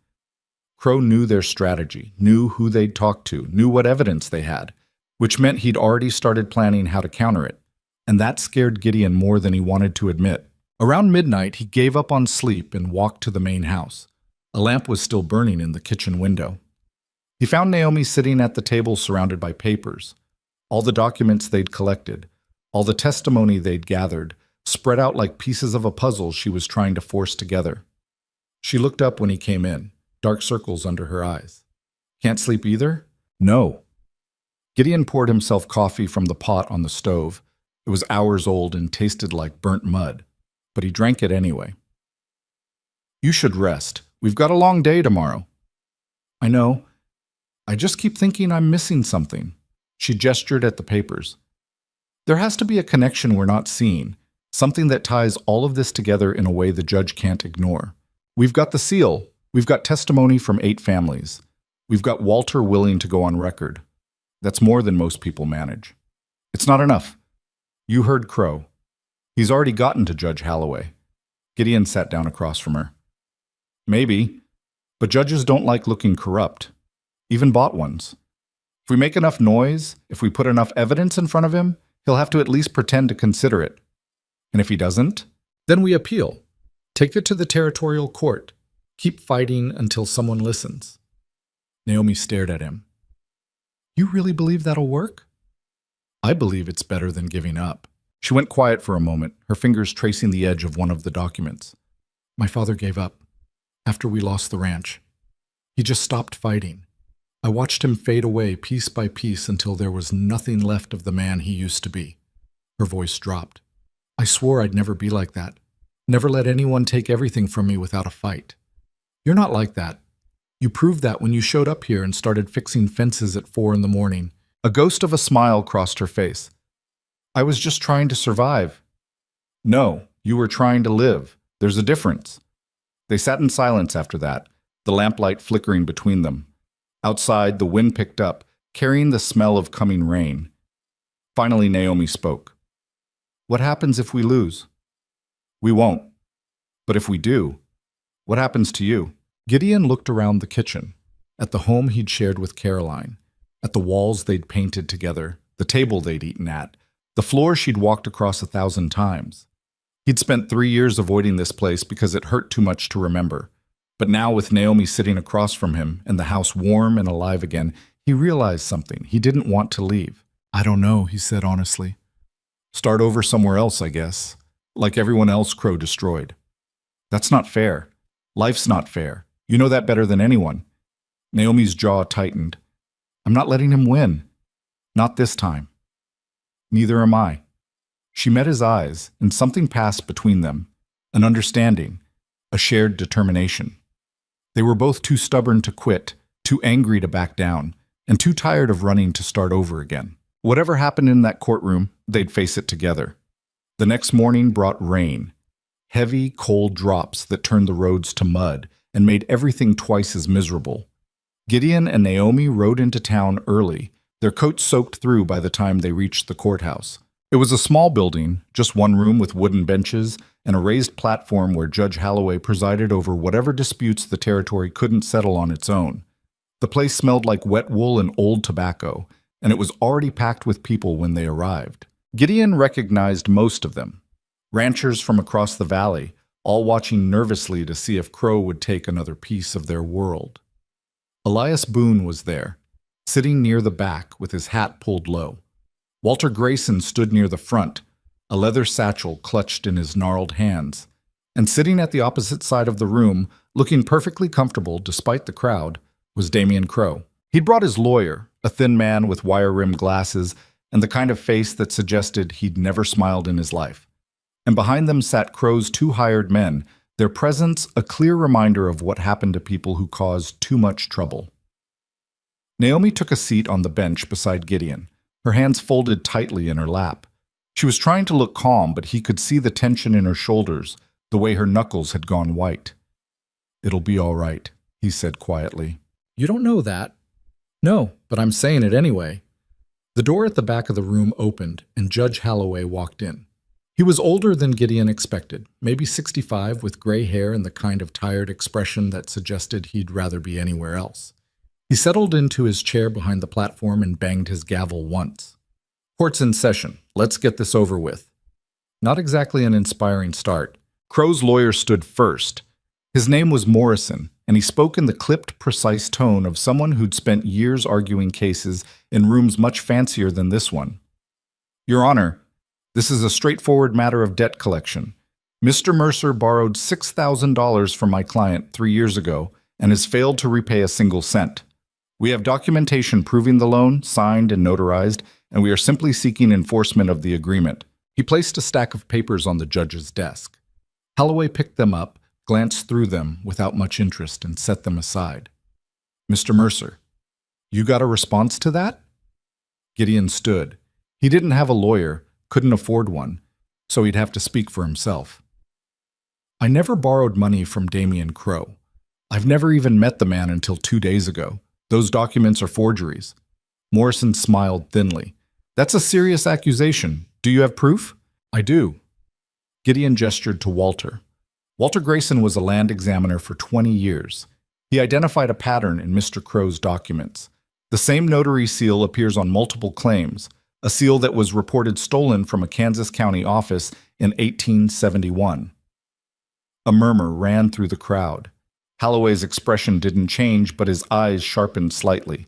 Crow knew their strategy, knew who they'd talk to, knew what evidence they had, which meant he'd already started planning how to counter it. And that scared Gideon more than he wanted to admit. Around midnight, he gave up on sleep and walked to the main house. A lamp was still burning in the kitchen window. He found Naomi sitting at the table surrounded by papers. All the documents they'd collected, all the testimony they'd gathered, spread out like pieces of a puzzle she was trying to force together. She looked up when he came in, dark circles under her eyes. Can't sleep either? No. Gideon poured himself coffee from the pot on the stove. It was hours old and tasted like burnt mud, but he drank it anyway. You should rest. We've got a long day tomorrow. I know. I just keep thinking I'm missing something. She gestured at the papers. There has to be a connection we're not seeing, something that ties all of this together in a way the judge can't ignore. We've got the seal. We've got testimony from 8 families. We've got Walter willing to go on record. That's more than most people manage. It's not enough. You heard Crow. He's already gotten to Judge Holloway. Gideon sat down across from her. Maybe, but judges don't like looking corrupt, even bought ones. If we make enough noise, if we put enough evidence in front of him, he'll have to at least pretend to consider it. And if he doesn't, then we appeal. Take it to the territorial court. Keep fighting until someone listens. Naomi stared at him. You really believe that'll work? I believe it's better than giving up. She went quiet for a moment, her fingers tracing the edge of one of the documents. My father gave up after we lost the ranch. He just stopped fighting. I watched him fade away piece by piece until there was nothing left of the man he used to be. Her voice dropped. I swore I'd never be like that. Never let anyone take everything from me without a fight. You're not like that. You proved that when you showed up here and started fixing fences at 4 a.m. A ghost of a smile crossed her face. I was just trying to survive. No, you were trying to live. There's a difference. They sat in silence after that, the lamplight flickering between them. Outside, the wind picked up, carrying the smell of coming rain. Finally, Naomi spoke. What happens if we lose? We won't. But if we do, what happens to you? Gideon looked around the kitchen, at the home he'd shared with Caroline, at the walls they'd painted together, the table they'd eaten at, the floor she'd walked across 1,000 times. He'd spent 3 years avoiding this place because it hurt too much to remember. But now, with Naomi sitting across from him and the house warm and alive again, he realized something. He didn't want to leave. I don't know, he said honestly. Start over somewhere else, I guess. Like everyone else Crow destroyed. That's not fair. Life's not fair. You know that better than anyone. Naomi's jaw tightened. I'm not letting him win. Not this time. Neither am I. She met his eyes, and something passed between them, an understanding, a shared determination. They were both too stubborn to quit, too angry to back down, and too tired of running to start over again. Whatever happened in that courtroom, they'd face it together. The next morning brought rain, heavy, cold drops that turned the roads to mud and made everything twice as miserable. Gideon and Naomi rode into town early, their coats soaked through by the time they reached the courthouse. It was a small building, just one room with wooden benches and a raised platform where Judge Holloway presided over whatever disputes the territory couldn't settle on its own. The place smelled like wet wool and old tobacco, and it was already packed with people when they arrived. Gideon recognized most of them. Ranchers from across the valley, all watching nervously to see if Crow would take another piece of their world. Elias Boone was there, sitting near the back with his hat pulled low. Walter Grayson stood near the front, a leather satchel clutched in his gnarled hands. And sitting at the opposite side of the room, looking perfectly comfortable despite the crowd, was Damian Crow. He'd brought his lawyer, a thin man with wire-rimmed glasses and the kind of face that suggested he'd never smiled in his life. And behind them sat Crow's two hired men, their presence a clear reminder of what happened to people who caused too much trouble. Naomi took a seat on the bench beside Gideon, her hands folded tightly in her lap. She was trying to look calm, but he could see the tension in her shoulders, the way her knuckles had gone white. "It'll be all right," he said quietly. "You don't know that." "No, but I'm saying it anyway." The door at the back of the room opened, and Judge Holloway walked in. He was older than Gideon expected, maybe 65, with gray hair and the kind of tired expression that suggested he'd rather be anywhere else. He settled into his chair behind the platform and banged his gavel once. "Court's in session. Let's get this over with." Not exactly an inspiring start. Crow's lawyer stood first. His name was Morrison, and he spoke in the clipped, precise tone of someone who'd spent years arguing cases in rooms much fancier than this one. "Your Honor, this is a straightforward matter of debt collection. Mr. Mercer borrowed $6,000 from my client 3 years ago and has failed to repay a single cent. We have documentation proving the loan, signed and notarized, and we are simply seeking enforcement of the agreement." He placed a stack of papers on the judge's desk. Holloway picked them up, glanced through them without much interest, and set them aside. "Mr. Mercer, you got a response to that?" Gideon stood. He didn't have a lawyer, couldn't afford one, so he'd have to speak for himself. "I never borrowed money from Damian Crow. I've never even met the man until 2 days ago. Those documents are forgeries." Morrison smiled thinly. "That's a serious accusation. Do you have proof?" "I do." Gideon gestured to Walter. Walter Grayson was a land examiner for 20 years. He identified a pattern in Mr. Crow's documents. The same notary seal appears on multiple claims, a seal that was reported stolen from a Kansas County office in 1871. A murmur ran through the crowd. Holloway's expression didn't change, but his eyes sharpened slightly.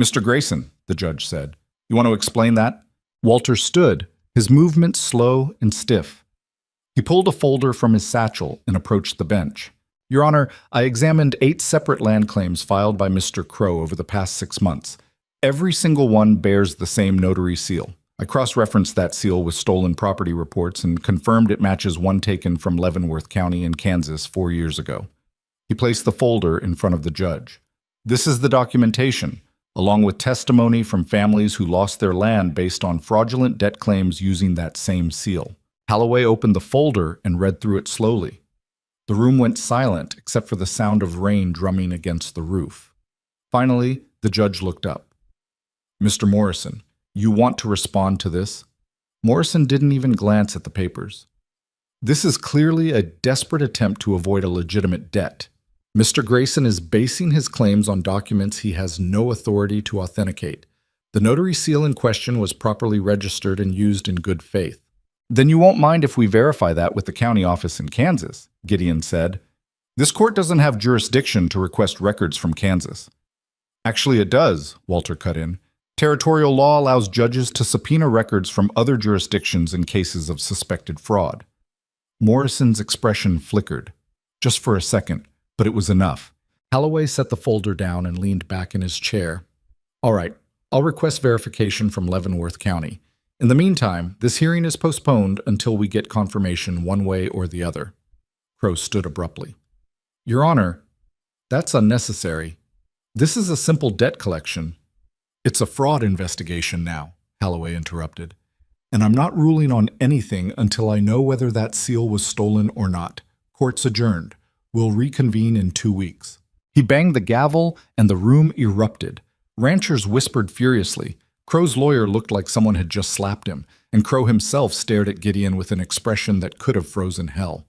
"Mr. Grayson," the judge said, "you want to explain that?" Walter stood, his movements slow and stiff. He pulled a folder from his satchel and approached the bench. "Your Honor, I examined 8 separate land claims filed by Mr. Crow over the past 6 months. Every single one bears the same notary seal. I cross-referenced that seal with stolen property reports and confirmed it matches one taken from Leavenworth County in Kansas 4 years ago." He placed the folder in front of the judge. "This is the documentation, along with testimony from families who lost their land based on fraudulent debt claims using that same seal." Holloway opened the folder and read through it slowly. The room went silent except for the sound of rain drumming against the roof. Finally, the judge looked up. "Mr. Morrison, you want to respond to this?" Morrison didn't even glance at the papers. "This is clearly a desperate attempt to avoid a legitimate debt. Mr. Grayson is basing his claims on documents he has no authority to authenticate. The notary seal in question was properly registered and used in good faith." "Then you won't mind if we verify that with the county office in Kansas," Gideon said. "This court doesn't have jurisdiction to request records from Kansas." "Actually, it does," Walter cut in. "Territorial law allows judges to subpoena records from other jurisdictions in cases of suspected fraud." Morrison's expression flickered. Just for a second, but it was enough. Holloway set the folder down and leaned back in his chair. "All right, I'll request verification from Leavenworth County. In the meantime, this hearing is postponed until we get confirmation one way or the other. Crow stood abruptly. Your Honor, that's unnecessary. This is a simple debt collection. It's a fraud investigation now, Holloway interrupted. And I'm not ruling on anything until I know whether that seal was stolen or not. Court's adjourned. We'll reconvene in 2 weeks. He banged the gavel, and the room erupted. Ranchers whispered furiously. Crow's lawyer looked like someone had just slapped him, and Crow himself stared at Gideon with an expression that could have frozen hell.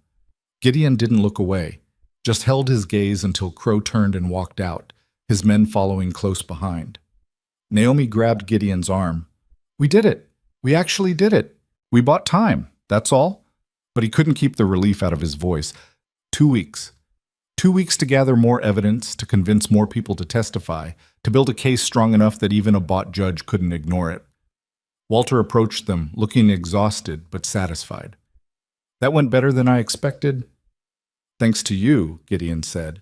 Gideon didn't look away, just held his gaze until Crow turned and walked out, his men following close behind. Naomi grabbed Gideon's arm. We did it. We actually did it. We bought time, that's all. But he couldn't keep the relief out of his voice. 2 weeks. 2 weeks to gather more evidence, to convince more people to testify, to build a case strong enough that even a bought judge couldn't ignore it. Walter approached them, looking exhausted but satisfied. That went better than I expected. Thanks to you, Gideon said.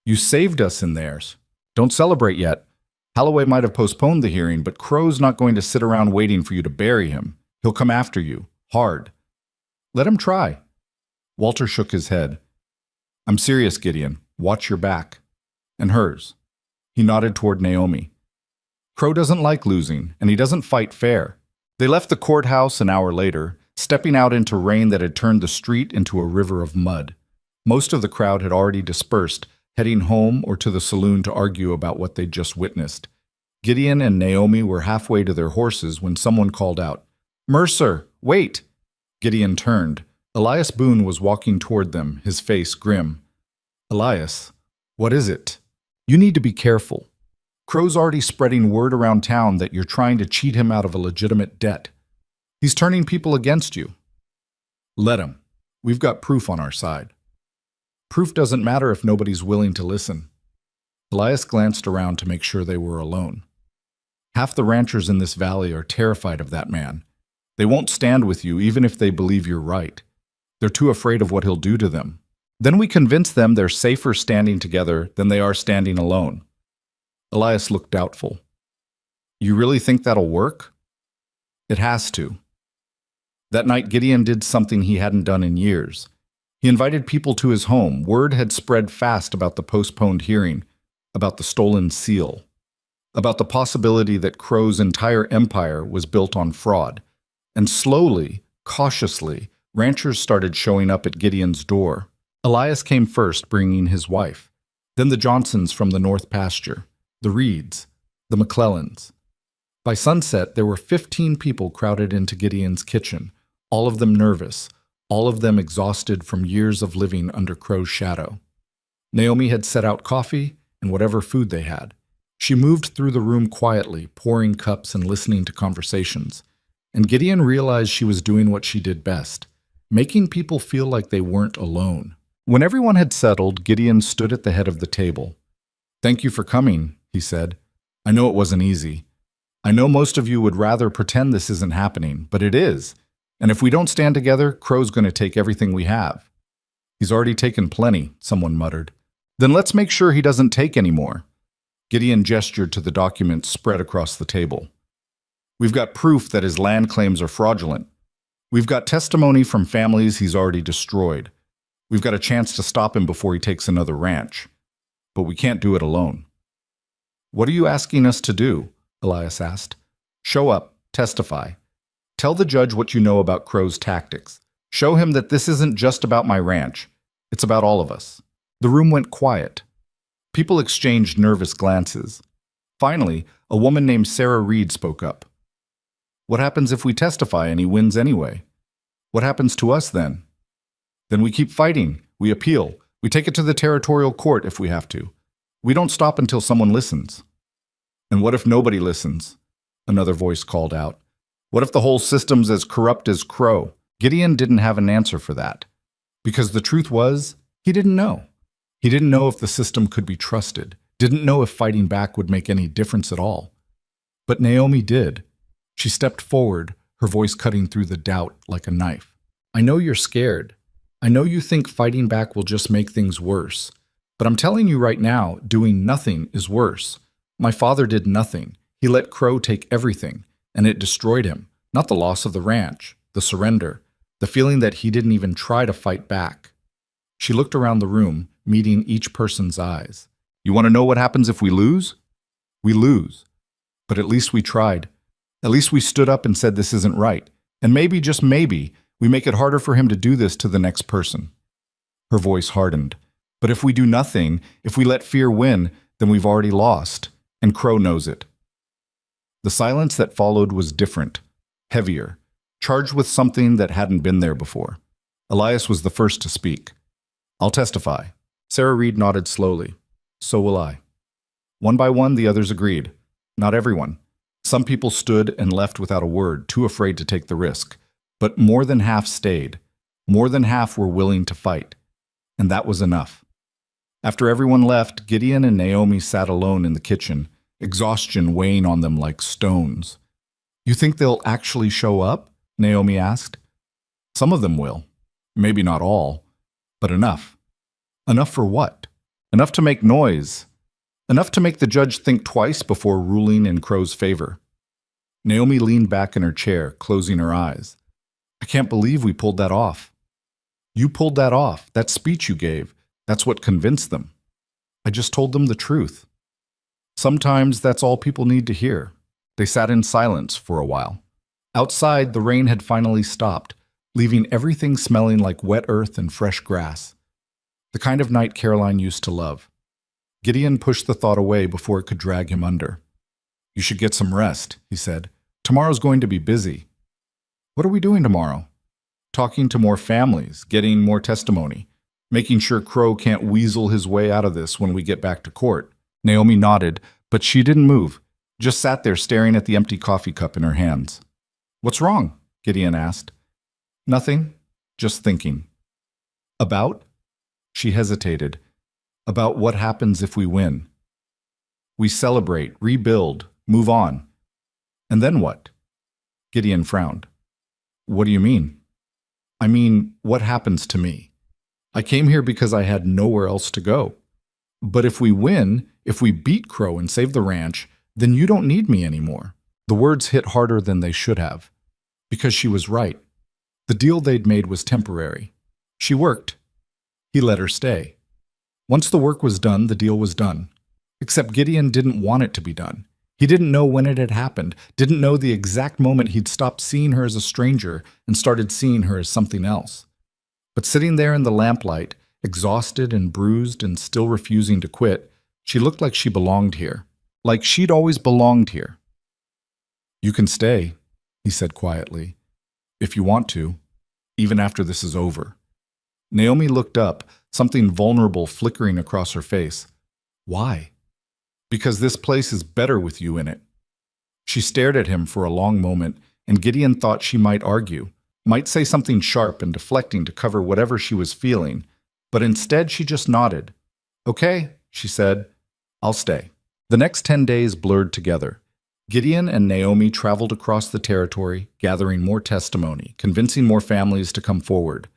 You saved us in theirs. Don't celebrate yet. Holloway might have postponed the hearing, but Crow's not going to sit around waiting for you to bury him. He'll come after you, hard. Let him try. Walter shook his head. I'm serious, Gideon. Watch your back. And hers. He nodded toward Naomi. Crow doesn't like losing, and he doesn't fight fair. They left the courthouse an hour later, stepping out into rain that had turned the street into a river of mud. Most of the crowd had already dispersed, heading home or to the saloon to argue about what they'd just witnessed. Gideon and Naomi were halfway to their horses when someone called out, Mercer, wait! Gideon turned. Elias Boone was walking toward them, his face grim. Elias, what is it? You need to be careful. Crow's already spreading word around town that you're trying to cheat him out of a legitimate debt. He's turning people against you. Let him. We've got proof on our side. Proof doesn't matter if nobody's willing to listen. Elias glanced around to make sure they were alone. Half the ranchers in this valley are terrified of that man. They won't stand with you even if they believe you're right. They're too afraid of what he'll do to them. Then we convince them they're safer standing together than they are standing alone. Elias looked doubtful. You really think that'll work? It has to. That night, Gideon did something he hadn't done in years. He invited people to his home. Word had spread fast about the postponed hearing, about the stolen seal, about the possibility that Crow's entire empire was built on fraud. And slowly, cautiously, ranchers started showing up at Gideon's door. Elias came first, bringing his wife. Then the Johnsons from the North Pasture, the Reeds, the McClellans. By sunset, there were 15 people crowded into Gideon's kitchen, all of them nervous, all of them exhausted from years of living under Crow's shadow. Naomi had set out coffee and whatever food they had. She moved through the room quietly, pouring cups and listening to conversations. And Gideon realized she was doing what she did best, making people feel like they weren't alone. When everyone had settled, Gideon stood at the head of the table. Thank you for coming, he said. I know it wasn't easy. I know most of you would rather pretend this isn't happening, but it is. And if we don't stand together, Crow's going to take everything we have. He's already taken plenty, someone muttered. Then let's make sure he doesn't take any more. Gideon gestured to the documents spread across the table. We've got proof that his land claims are fraudulent. We've got testimony from families he's already destroyed. We've got a chance to stop him before he takes another ranch. But we can't do it alone. What are you asking us to do? Elias asked. Show up, testify. Tell the judge what you know about Crow's tactics. Show him that this isn't just about my ranch. It's about all of us. The room went quiet. People exchanged nervous glances. Finally, a woman named Sarah Reed spoke up. What happens if we testify and he wins anyway? What happens to us then? Then we keep fighting. We appeal. We take it to the territorial court if we have to. We don't stop until someone listens. And what if nobody listens? Another voice called out. What if the whole system's as corrupt as Crow? Gideon didn't have an answer for that. Because the truth was, he didn't know. He didn't know if the system could be trusted, didn't know if fighting back would make any difference at all. But Naomi did. She stepped forward, her voice cutting through the doubt like a knife. I know you're scared. I know you think fighting back will just make things worse. But I'm telling you right now, doing nothing is worse. My father did nothing. He let Crow take everything, and it destroyed him. Not the loss of the ranch, the surrender, the feeling that he didn't even try to fight back. She looked around the room, meeting each person's eyes. You want to know what happens if we lose? We lose. But at least we tried. At least we stood up and said this isn't right. And maybe, just maybe, we make it harder for him to do this to the next person. Her voice hardened. But if we do nothing, if we let fear win, then we've already lost. And Crow knows it. The silence that followed was different, heavier, charged with something that hadn't been there before. Elias was the first to speak. I'll testify. Sarah Reed nodded slowly. So will I. One by one, the others agreed. Not everyone. Some people stood and left without a word, too afraid to take the risk. But more than half stayed. More than half were willing to fight. And that was enough. After everyone left, Gideon and Naomi sat alone in the kitchen, exhaustion weighing on them like stones. You think they'll actually show up? Naomi asked. Some of them will. Maybe not all, but enough. Enough for what? Enough to make noise. Enough to make the judge think twice before ruling in Crow's favor. Naomi leaned back in her chair, closing her eyes. I can't believe we pulled that off. You pulled that off. That speech you gave. That's what convinced them. I just told them the truth. Sometimes that's all people need to hear. They sat in silence for a while. Outside, the rain had finally stopped, leaving everything smelling like wet earth and fresh grass. The kind of night Caroline used to love. Gideon pushed the thought away before it could drag him under. You should get some rest, he said. Tomorrow's going to be busy. What are we doing tomorrow? Talking to more families, getting more testimony, making sure Crow can't weasel his way out of this when we get back to court. Naomi nodded, but she didn't move, just sat there staring at the empty coffee cup in her hands. What's wrong? Gideon asked. Nothing, just thinking. About? She hesitated. About what happens if we win. We celebrate, rebuild, move on. And then what? Gideon frowned. What do you mean? I mean, what happens to me? I came here because I had nowhere else to go. But if we win, if we beat Crow and save the ranch, then you don't need me anymore. The words hit harder than they should have. Because she was right. The deal they'd made was temporary. She worked. He let her stay. Once the work was done, the deal was done. Except Gideon didn't want it to be done. He didn't know when it had happened, didn't know the exact moment he'd stopped seeing her as a stranger and started seeing her as something else. But sitting there in the lamplight, exhausted and bruised and still refusing to quit, she looked like she belonged here, like she'd always belonged here. You can stay, he said quietly, if you want to, even after this is over. Naomi looked up, something vulnerable flickering across her face. Why? Because this place is better with you in it. She stared at him for a long moment, and Gideon thought she might argue, might say something sharp and deflecting to cover whatever she was feeling, but instead she just nodded. Okay, she said, I'll stay. The next 10 days blurred together. Gideon and Naomi traveled across the territory, gathering more testimony, convincing more families to come forward.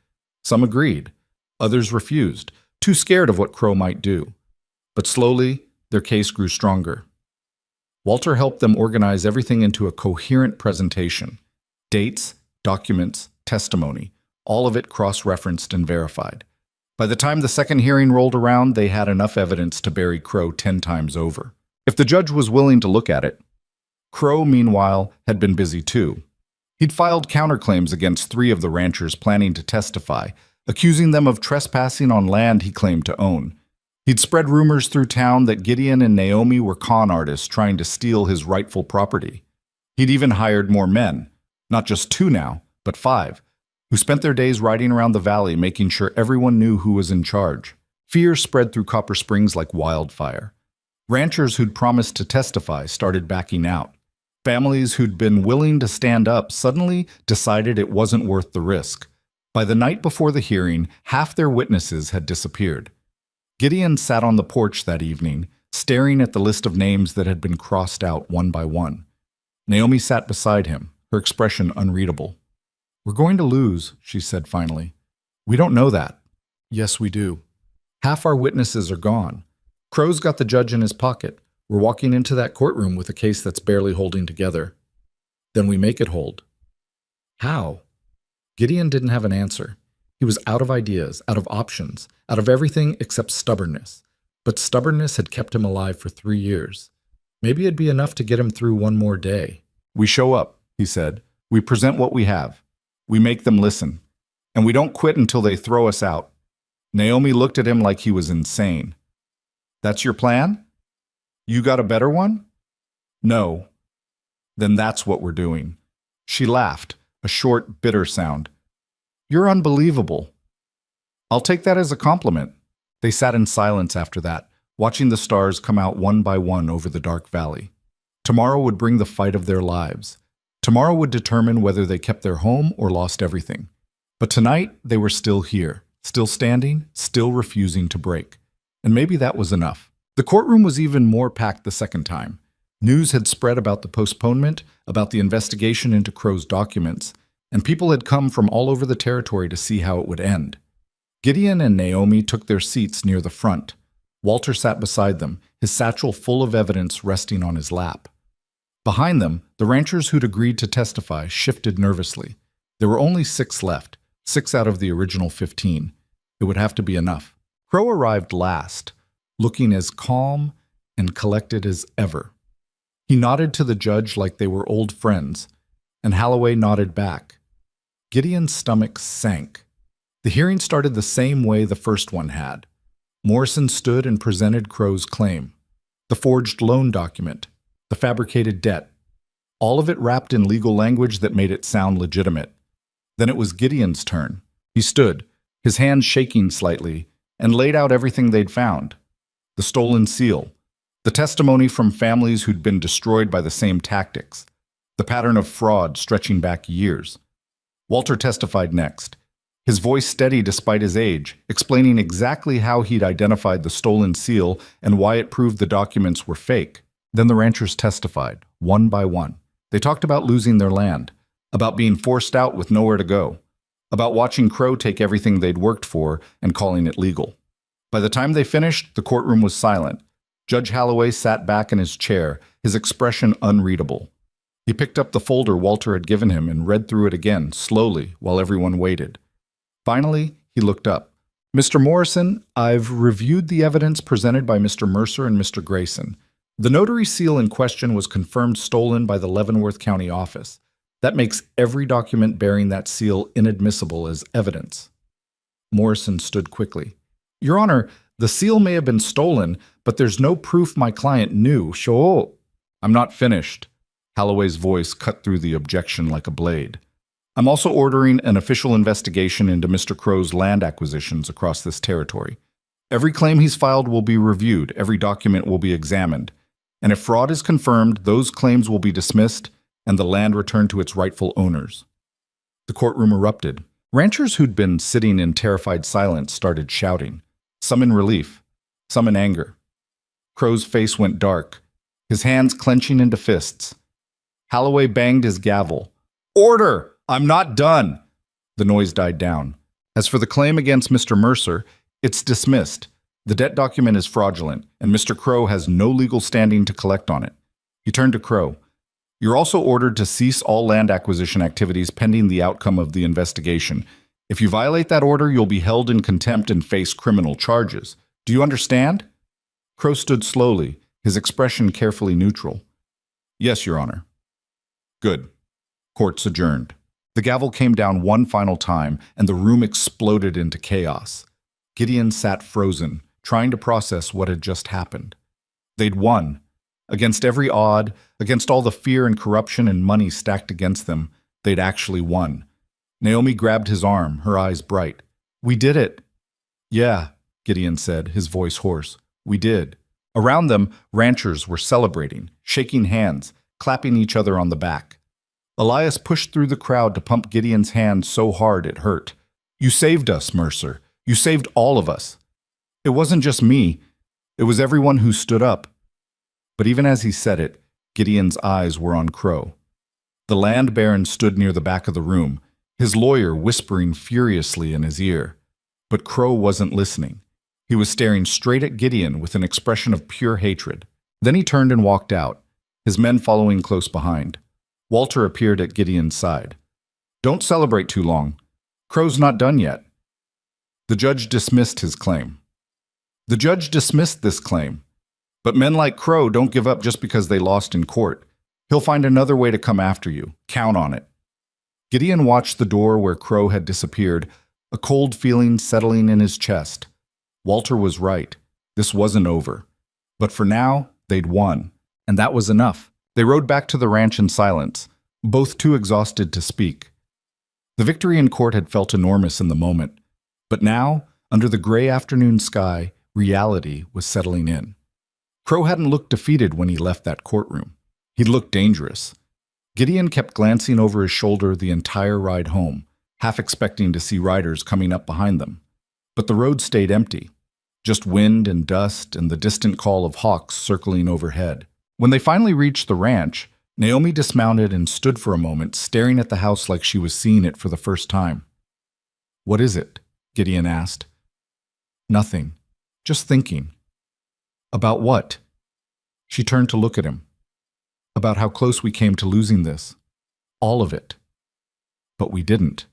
Some agreed. Others refused, too scared of what Crow might do. But slowly, their case grew stronger. Walter helped them organize everything into a coherent presentation. Dates, documents, testimony, all of it cross-referenced and verified. By the time the second hearing rolled around, they had enough evidence to bury Crow 10 times over. If the judge was willing to look at it. Crow, meanwhile, had been busy too. He'd filed counterclaims against 3 of the ranchers planning to testify, accusing them of trespassing on land he claimed to own. He'd spread rumors through town that Gideon and Naomi were con artists trying to steal his rightful property. He'd even hired more men, not just 2 now, but 5, who spent their days riding around the valley making sure everyone knew who was in charge. Fear spread through Copper Springs like wildfire. Ranchers who'd promised to testify started backing out. Families who'd been willing to stand up suddenly decided it wasn't worth the risk. By the night before the hearing, half their witnesses had disappeared. Gideon sat on the porch that evening, staring at the list of names that had been crossed out one by one. Naomi sat beside him, her expression unreadable. We're going to lose, she said finally. We don't know that. Yes, we do. Half our witnesses are gone. Crow's got the judge in his pocket. We're walking into that courtroom with a case that's barely holding together. Then we make it hold. How? Gideon didn't have an answer. He was out of ideas, out of options, out of everything except stubbornness. But stubbornness had kept him alive for 3 years. Maybe it'd be enough to get him through one more day. We show up, he said. We present what we have. We make them listen. And we don't quit until they throw us out. Naomi looked at him like he was insane. That's your plan? You got a better one? No. Then that's what we're doing. She laughed, a short, bitter sound. You're unbelievable. I'll take that as a compliment. They sat in silence after that, watching the stars come out one by one over the dark valley. Tomorrow would bring the fight of their lives. Tomorrow would determine whether they kept their home or lost everything. But tonight, they were still here, still standing, still refusing to break. And maybe that was enough. The courtroom was even more packed the second time. News had spread about the postponement, about the investigation into Crow's documents, and people had come from all over the territory to see how it would end. Gideon and Naomi took their seats near the front. Walter sat beside them, his satchel full of evidence resting on his lap. Behind them, the ranchers who'd agreed to testify shifted nervously. There were only 6 left, 6 out of the original 15. It would have to be enough. Crow arrived last, looking as calm and collected as ever. He nodded to the judge like they were old friends, and Holloway nodded back. Gideon's stomach sank. The hearing started the same way the first one had. Morrison stood and presented Crow's claim. The forged loan document, the fabricated debt, all of it wrapped in legal language that made it sound legitimate. Then it was Gideon's turn. He stood, his hands shaking slightly, and laid out everything they'd found. The stolen seal, the testimony from families who'd been destroyed by the same tactics, the pattern of fraud stretching back years. Walter testified next, his voice steady despite his age, explaining exactly how he'd identified the stolen seal and why it proved the documents were fake. Then the ranchers testified, one by one. They talked about losing their land, about being forced out with nowhere to go, about watching Crow take everything they'd worked for and calling it legal. By the time they finished, the courtroom was silent. Judge Holloway sat back in his chair, his expression unreadable. He picked up the folder Walter had given him and read through it again, slowly, while everyone waited. Finally, he looked up. Mr. Morrison, I've reviewed the evidence presented by Mr. Mercer and Mr. Grayson. The notary seal in question was confirmed stolen by the Leavenworth County office. That makes every document bearing that seal inadmissible as evidence. Morrison stood quickly. Your Honor, the seal may have been stolen, but there's no proof my client knew. Sure. I'm not finished. Holloway's voice cut through the objection like a blade. I'm also ordering an official investigation into Mr. Crow's land acquisitions across this territory. Every claim he's filed will be reviewed, every document will be examined, and if fraud is confirmed, those claims will be dismissed and the land returned to its rightful owners. The courtroom erupted. Ranchers who'd been sitting in terrified silence started shouting, some in relief, some in anger. Crow's face went dark, his hands clenching into fists. Holloway banged his gavel. Order! I'm not done! The noise died down. As for the claim against Mr. Mercer, it's dismissed. The debt document is fraudulent, and Mr. Crow has no legal standing to collect on it. He turned to Crow. You're also ordered to cease all land acquisition activities pending the outcome of the investigation. If you violate that order, you'll be held in contempt and face criminal charges. Do you understand? Crow stood slowly, his expression carefully neutral. Yes, Your Honor. Good. Court's adjourned. The gavel came down one final time, and the room exploded into chaos. Gideon sat frozen, trying to process what had just happened. They'd won. Against every odd, against all the fear and corruption and money stacked against them, they'd actually won. Naomi grabbed his arm, her eyes bright. We did it. Yeah, Gideon said, his voice hoarse. We did. Around them, ranchers were celebrating, shaking hands, clapping each other on the back. Elias pushed through the crowd to pump Gideon's hand so hard it hurt. You saved us, Mercer. You saved all of us. It wasn't just me. It was everyone who stood up. But even as he said it, Gideon's eyes were on Crow. The land baron stood near the back of the room, his lawyer whispering furiously in his ear. But Crow wasn't listening. He was staring straight at Gideon with an expression of pure hatred. Then he turned and walked out, his men following close behind. Walter appeared at Gideon's side. Don't celebrate too long. Crow's not done yet. The judge dismissed his claim. The judge dismissed this claim. But men like Crow don't give up just because they lost in court. He'll find another way to come after you. Count on it. Gideon watched the door where Crow had disappeared, a cold feeling settling in his chest. Walter was right. This wasn't over. But for now, they'd won. And that was enough. They rode back to the ranch in silence, both too exhausted to speak. The victory in court had felt enormous in the moment. But now, under the gray afternoon sky, reality was settling in. Crow hadn't looked defeated when he left that courtroom. He'd looked dangerous. Gideon kept glancing over his shoulder the entire ride home, half expecting to see riders coming up behind them. But the road stayed empty. Just wind and dust and the distant call of hawks circling overhead. When they finally reached the ranch, Naomi dismounted and stood for a moment, staring at the house like she was seeing it for the first time. "What is it?" Gideon asked. "Nothing. Just thinking." "About what?" She turned to look at him. "About how close we came to losing this. All of it. But we didn't.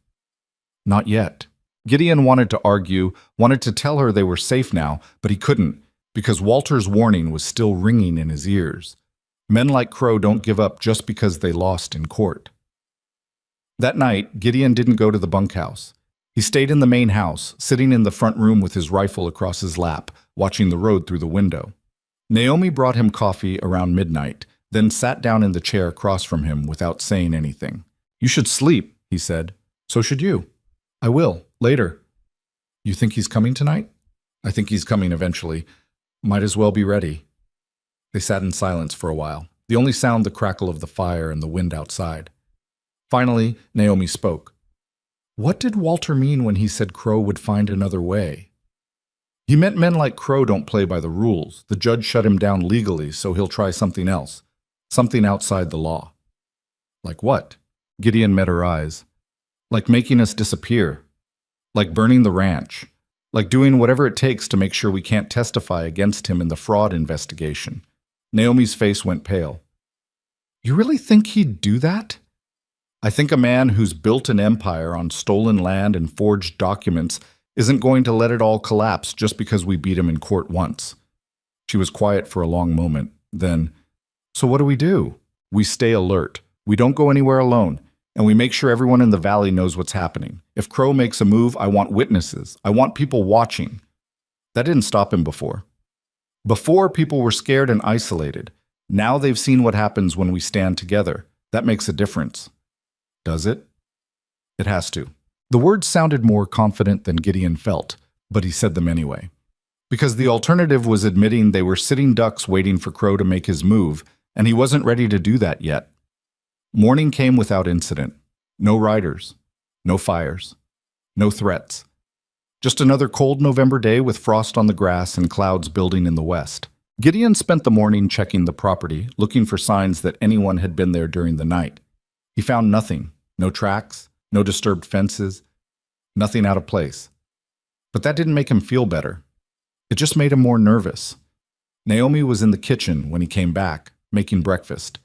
Not yet." Gideon wanted to argue, wanted to tell her they were safe now, but he couldn't, because Walter's warning was still ringing in his ears. Men like Crow don't give up just because they lost in court. That night, Gideon didn't go to the bunkhouse. He stayed in the main house, sitting in the front room with his rifle across his lap, watching the road through the window. Naomi brought him coffee around midnight, then sat down in the chair across from him without saying anything. "You should sleep," he said. "So should you." "I will, later." "You think he's coming tonight?" "I think he's coming eventually. Might as well be ready." They sat in silence for a while, the only sound the crackle of the fire and the wind outside. Finally, Naomi spoke. "What did Walter mean when he said Crow would find another way?" "He meant men like Crow don't play by the rules. The judge shut him down legally, so he'll try something else. Something outside the law." "Like what?" Gideon met her eyes. "Like making us disappear. Like burning the ranch. Like doing whatever it takes to make sure we can't testify against him in the fraud investigation." Naomi's face went pale. "You really think he'd do that?" "I think a man who's built an empire on stolen land and forged documents isn't going to let it all collapse just because we beat him in court once." She was quiet for a long moment. Then, "So what do we do?" "We stay alert. We don't go anywhere alone. And we make sure everyone in the valley knows what's happening. If Crow makes a move, I want witnesses. I want people watching." That didn't stop him before. Before, people were scared and isolated. Now they've seen what happens when we stand together. That makes a difference. Does it? It has to. The words sounded more confident than Gideon felt, but he said them anyway. Because the alternative was admitting they were sitting ducks waiting for Crow to make his move, and he wasn't ready to do that yet. Morning came without incident. No riders. No fires. No threats. Just another cold November day with frost on the grass and clouds building in the west. Gideon spent the morning checking the property, looking for signs that anyone had been there during the night. He found nothing. No tracks, no disturbed fences, nothing out of place. But that didn't make him feel better. It just made him more nervous. Naomi was in the kitchen when he came back, making breakfast.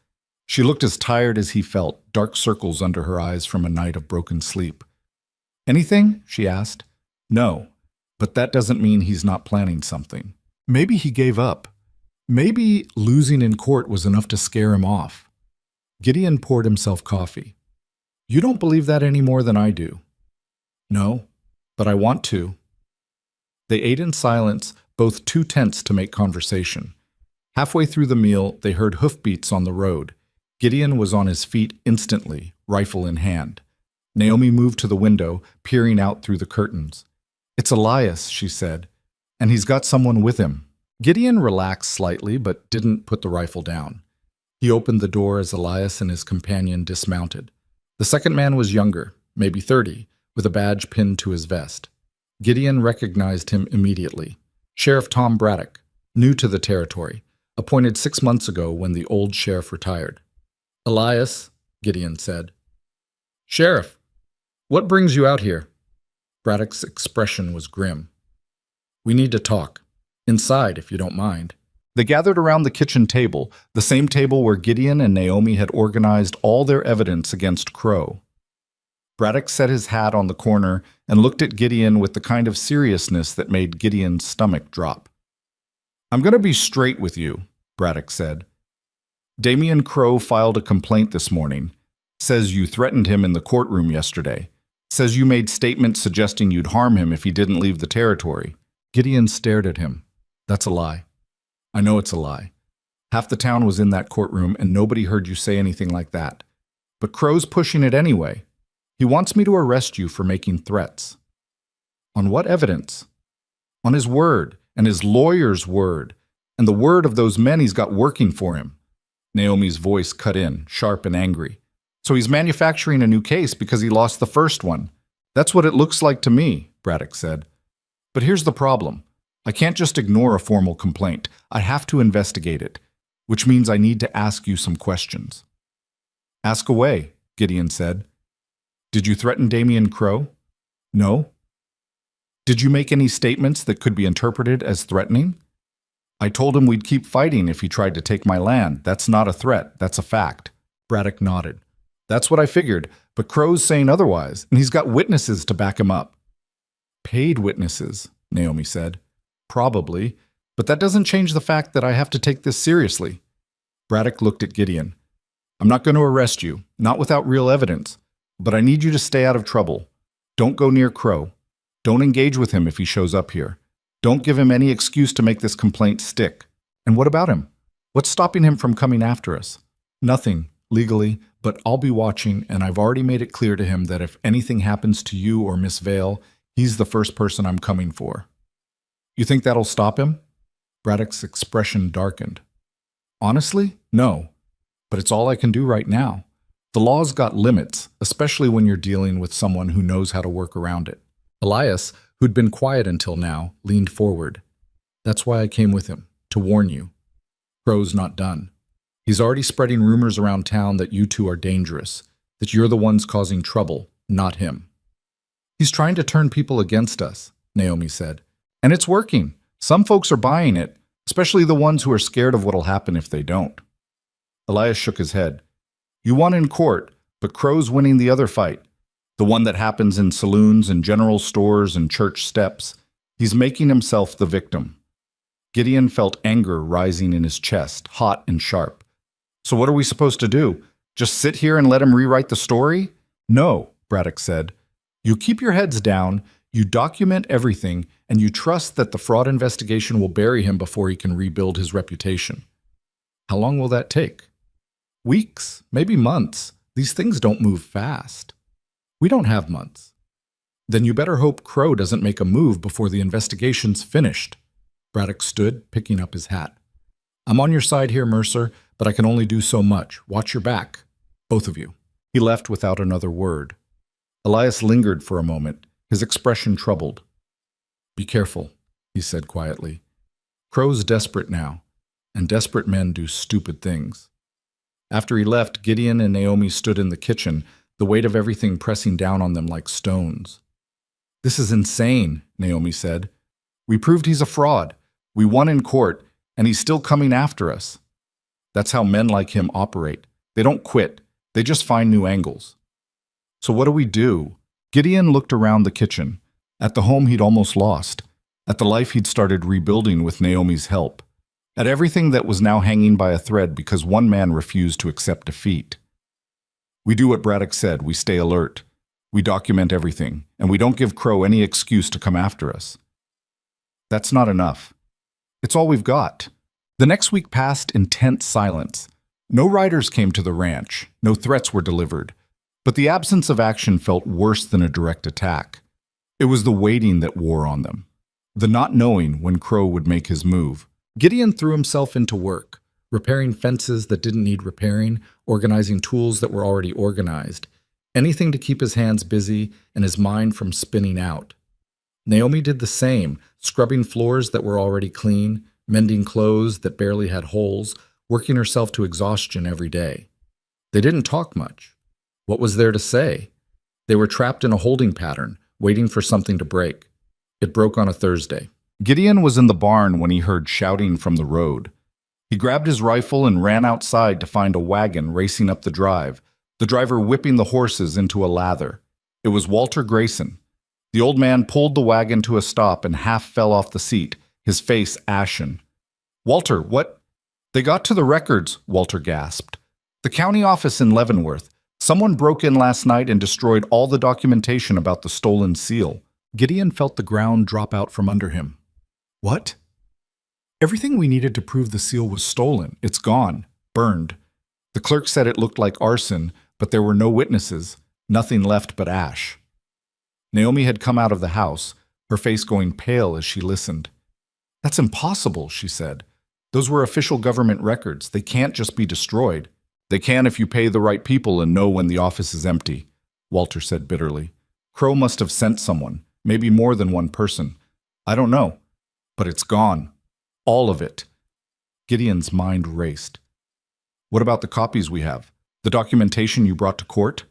She looked as tired as he felt, dark circles under her eyes from a night of broken sleep. "Anything?" she asked. "No, but that doesn't mean he's not planning something. Maybe he gave up. Maybe losing in court was enough to scare him off." Gideon poured himself coffee. "You don't believe that any more than I do." "No, but I want to." They ate in silence, both too tense to make conversation. Halfway through the meal, they heard hoofbeats on the road. Gideon was on his feet instantly, rifle in hand. Naomi moved to the window, peering out through the curtains. "It's Elias," she said, "and he's got someone with him." Gideon relaxed slightly, but didn't put the rifle down. He opened the door as Elias and his companion dismounted. The second man was younger, maybe 30, with a badge pinned to his vest. Gideon recognized him immediately. Sheriff Tom Braddock, new to the territory, appointed 6 months ago when the old sheriff retired. "Elias," Gideon said. "Sheriff, what brings you out here?" Braddock's expression was grim. "We need to talk. Inside, if you don't mind." They gathered around the kitchen table, the same table where Gideon and Naomi had organized all their evidence against Crow. Braddock set his hat on the corner and looked at Gideon with the kind of seriousness that made Gideon's stomach drop. "I'm going to be straight with you," Braddock said. "Damian Crow filed a complaint this morning. Says you threatened him in the courtroom yesterday. Says you made statements suggesting you'd harm him if he didn't leave the territory." Gideon stared at him. "That's a lie." "I know it's a lie. Half the town was in that courtroom and nobody heard you say anything like that. But Crow's pushing it anyway. He wants me to arrest you for making threats." "On what evidence?" "On his word, and his lawyer's word, and the word of those men he's got working for him." Naomi's voice cut in, sharp and angry. "So he's manufacturing a new case because he lost the first one." "That's what it looks like to me," Braddock said. "But here's the problem. I can't just ignore a formal complaint. I have to investigate it, which means I need to ask you some questions." "Ask away," Gideon said. "Did you threaten Damian Crow?" "No." "Did you make any statements that could be interpreted as threatening?" "I told him we'd keep fighting if he tried to take my land. That's not a threat, that's a fact." Braddock nodded. "That's what I figured, but Crow's saying otherwise, and he's got witnesses to back him up." "Paid witnesses," Naomi said. "Probably, but that doesn't change the fact that I have to take this seriously." Braddock looked at Gideon. "I'm not going to arrest you, not without real evidence, but I need you to stay out of trouble. Don't go near Crow. Don't engage with him if he shows up here. Don't give him any excuse to make this complaint stick." "And what about him? What's stopping him from coming after us?" "Nothing, legally, but I'll be watching, and I've already made it clear to him that if anything happens to you or Miss Vale, he's the first person I'm coming for." "You think that'll stop him?" Braddock's expression darkened. "Honestly, no. But it's all I can do right now. The law's got limits, especially when you're dealing with someone who knows how to work around it." Elias, who'd been quiet until now, leaned forward. "That's why I came with him, to warn you. Crow's not done. He's already spreading rumors around town that you two are dangerous, that you're the ones causing trouble, not him." "He's trying to turn people against us," Naomi said. "And it's working. Some folks are buying it, especially the ones who are scared of what'll happen if they don't." Elias shook his head. "You won in court, but Crow's winning the other fight. The one that happens in saloons and general stores and church steps. He's making himself the victim." Gideon felt anger rising in his chest, hot and sharp. "So what are we supposed to do? Just sit here and let him rewrite the story?" "No," Braddock said. "You keep your heads down, you document everything, and you trust that the fraud investigation will bury him before he can rebuild his reputation." "How long will that take?" "Weeks, maybe months. These things don't move fast." "We don't have months." "Then you better hope Crow doesn't make a move before the investigation's finished." Braddock stood, picking up his hat. "I'm on your side here, Mercer, but I can only do so much. Watch your back, both of you." He left without another word. Elias lingered for a moment, his expression troubled. "Be careful," he said quietly. "Crow's desperate now, and desperate men do stupid things." After he left, Gideon and Naomi stood in the kitchen, the weight of everything pressing down on them like stones. "This is insane," Naomi said. "We proved he's a fraud. We won in court, and he's still coming after us." "That's how men like him operate. They don't quit. They just find new angles." "So what do we do?" Gideon looked around the kitchen, at the home he'd almost lost, at the life he'd started rebuilding with Naomi's help, at everything that was now hanging by a thread because one man refused to accept defeat. "We do what Braddock said. We stay alert. We document everything, and we don't give Crow any excuse to come after us." "That's not enough. It's all we've got." The next week passed in tense silence. No riders came to the ranch, no threats were delivered, but the absence of action felt worse than a direct attack. It was the waiting that wore on them, the not knowing when Crow would make his move. Gideon threw himself into work, repairing fences that didn't need repairing, organizing tools that were already organized, anything to keep his hands busy and his mind from spinning out. Naomi did the same, scrubbing floors that were already clean, mending clothes that barely had holes, working herself to exhaustion every day. They didn't talk much. What was there to say? They were trapped in a holding pattern, waiting for something to break. It broke on a Thursday. Gideon was in the barn when he heard shouting from the road. He grabbed his rifle and ran outside to find a wagon racing up the drive, the driver whipping the horses into a lather. It was Walter Grayson. The old man pulled the wagon to a stop and half fell off the seat, his face ashen. "Walter, what?" "They got to the records," Walter gasped. "The county office in Leavenworth. Someone broke in last night and destroyed all the documentation about the stolen seal." Gideon felt the ground drop out from under him. "What?" "Everything we needed to prove the seal was stolen. It's gone. Burned. The clerk said it looked like arson, but there were no witnesses. Nothing left but ash." Naomi had come out of the house, her face going pale as she listened. "That's impossible," she said. "Those were official government records. They can't just be destroyed." "They can if you pay the right people and know when the office is empty," Walter said bitterly. "Crow must have sent someone, maybe more than one person. I don't know. But it's gone. All of it." Gideon's mind raced. "What about the copies we have? The documentation you brought to court?"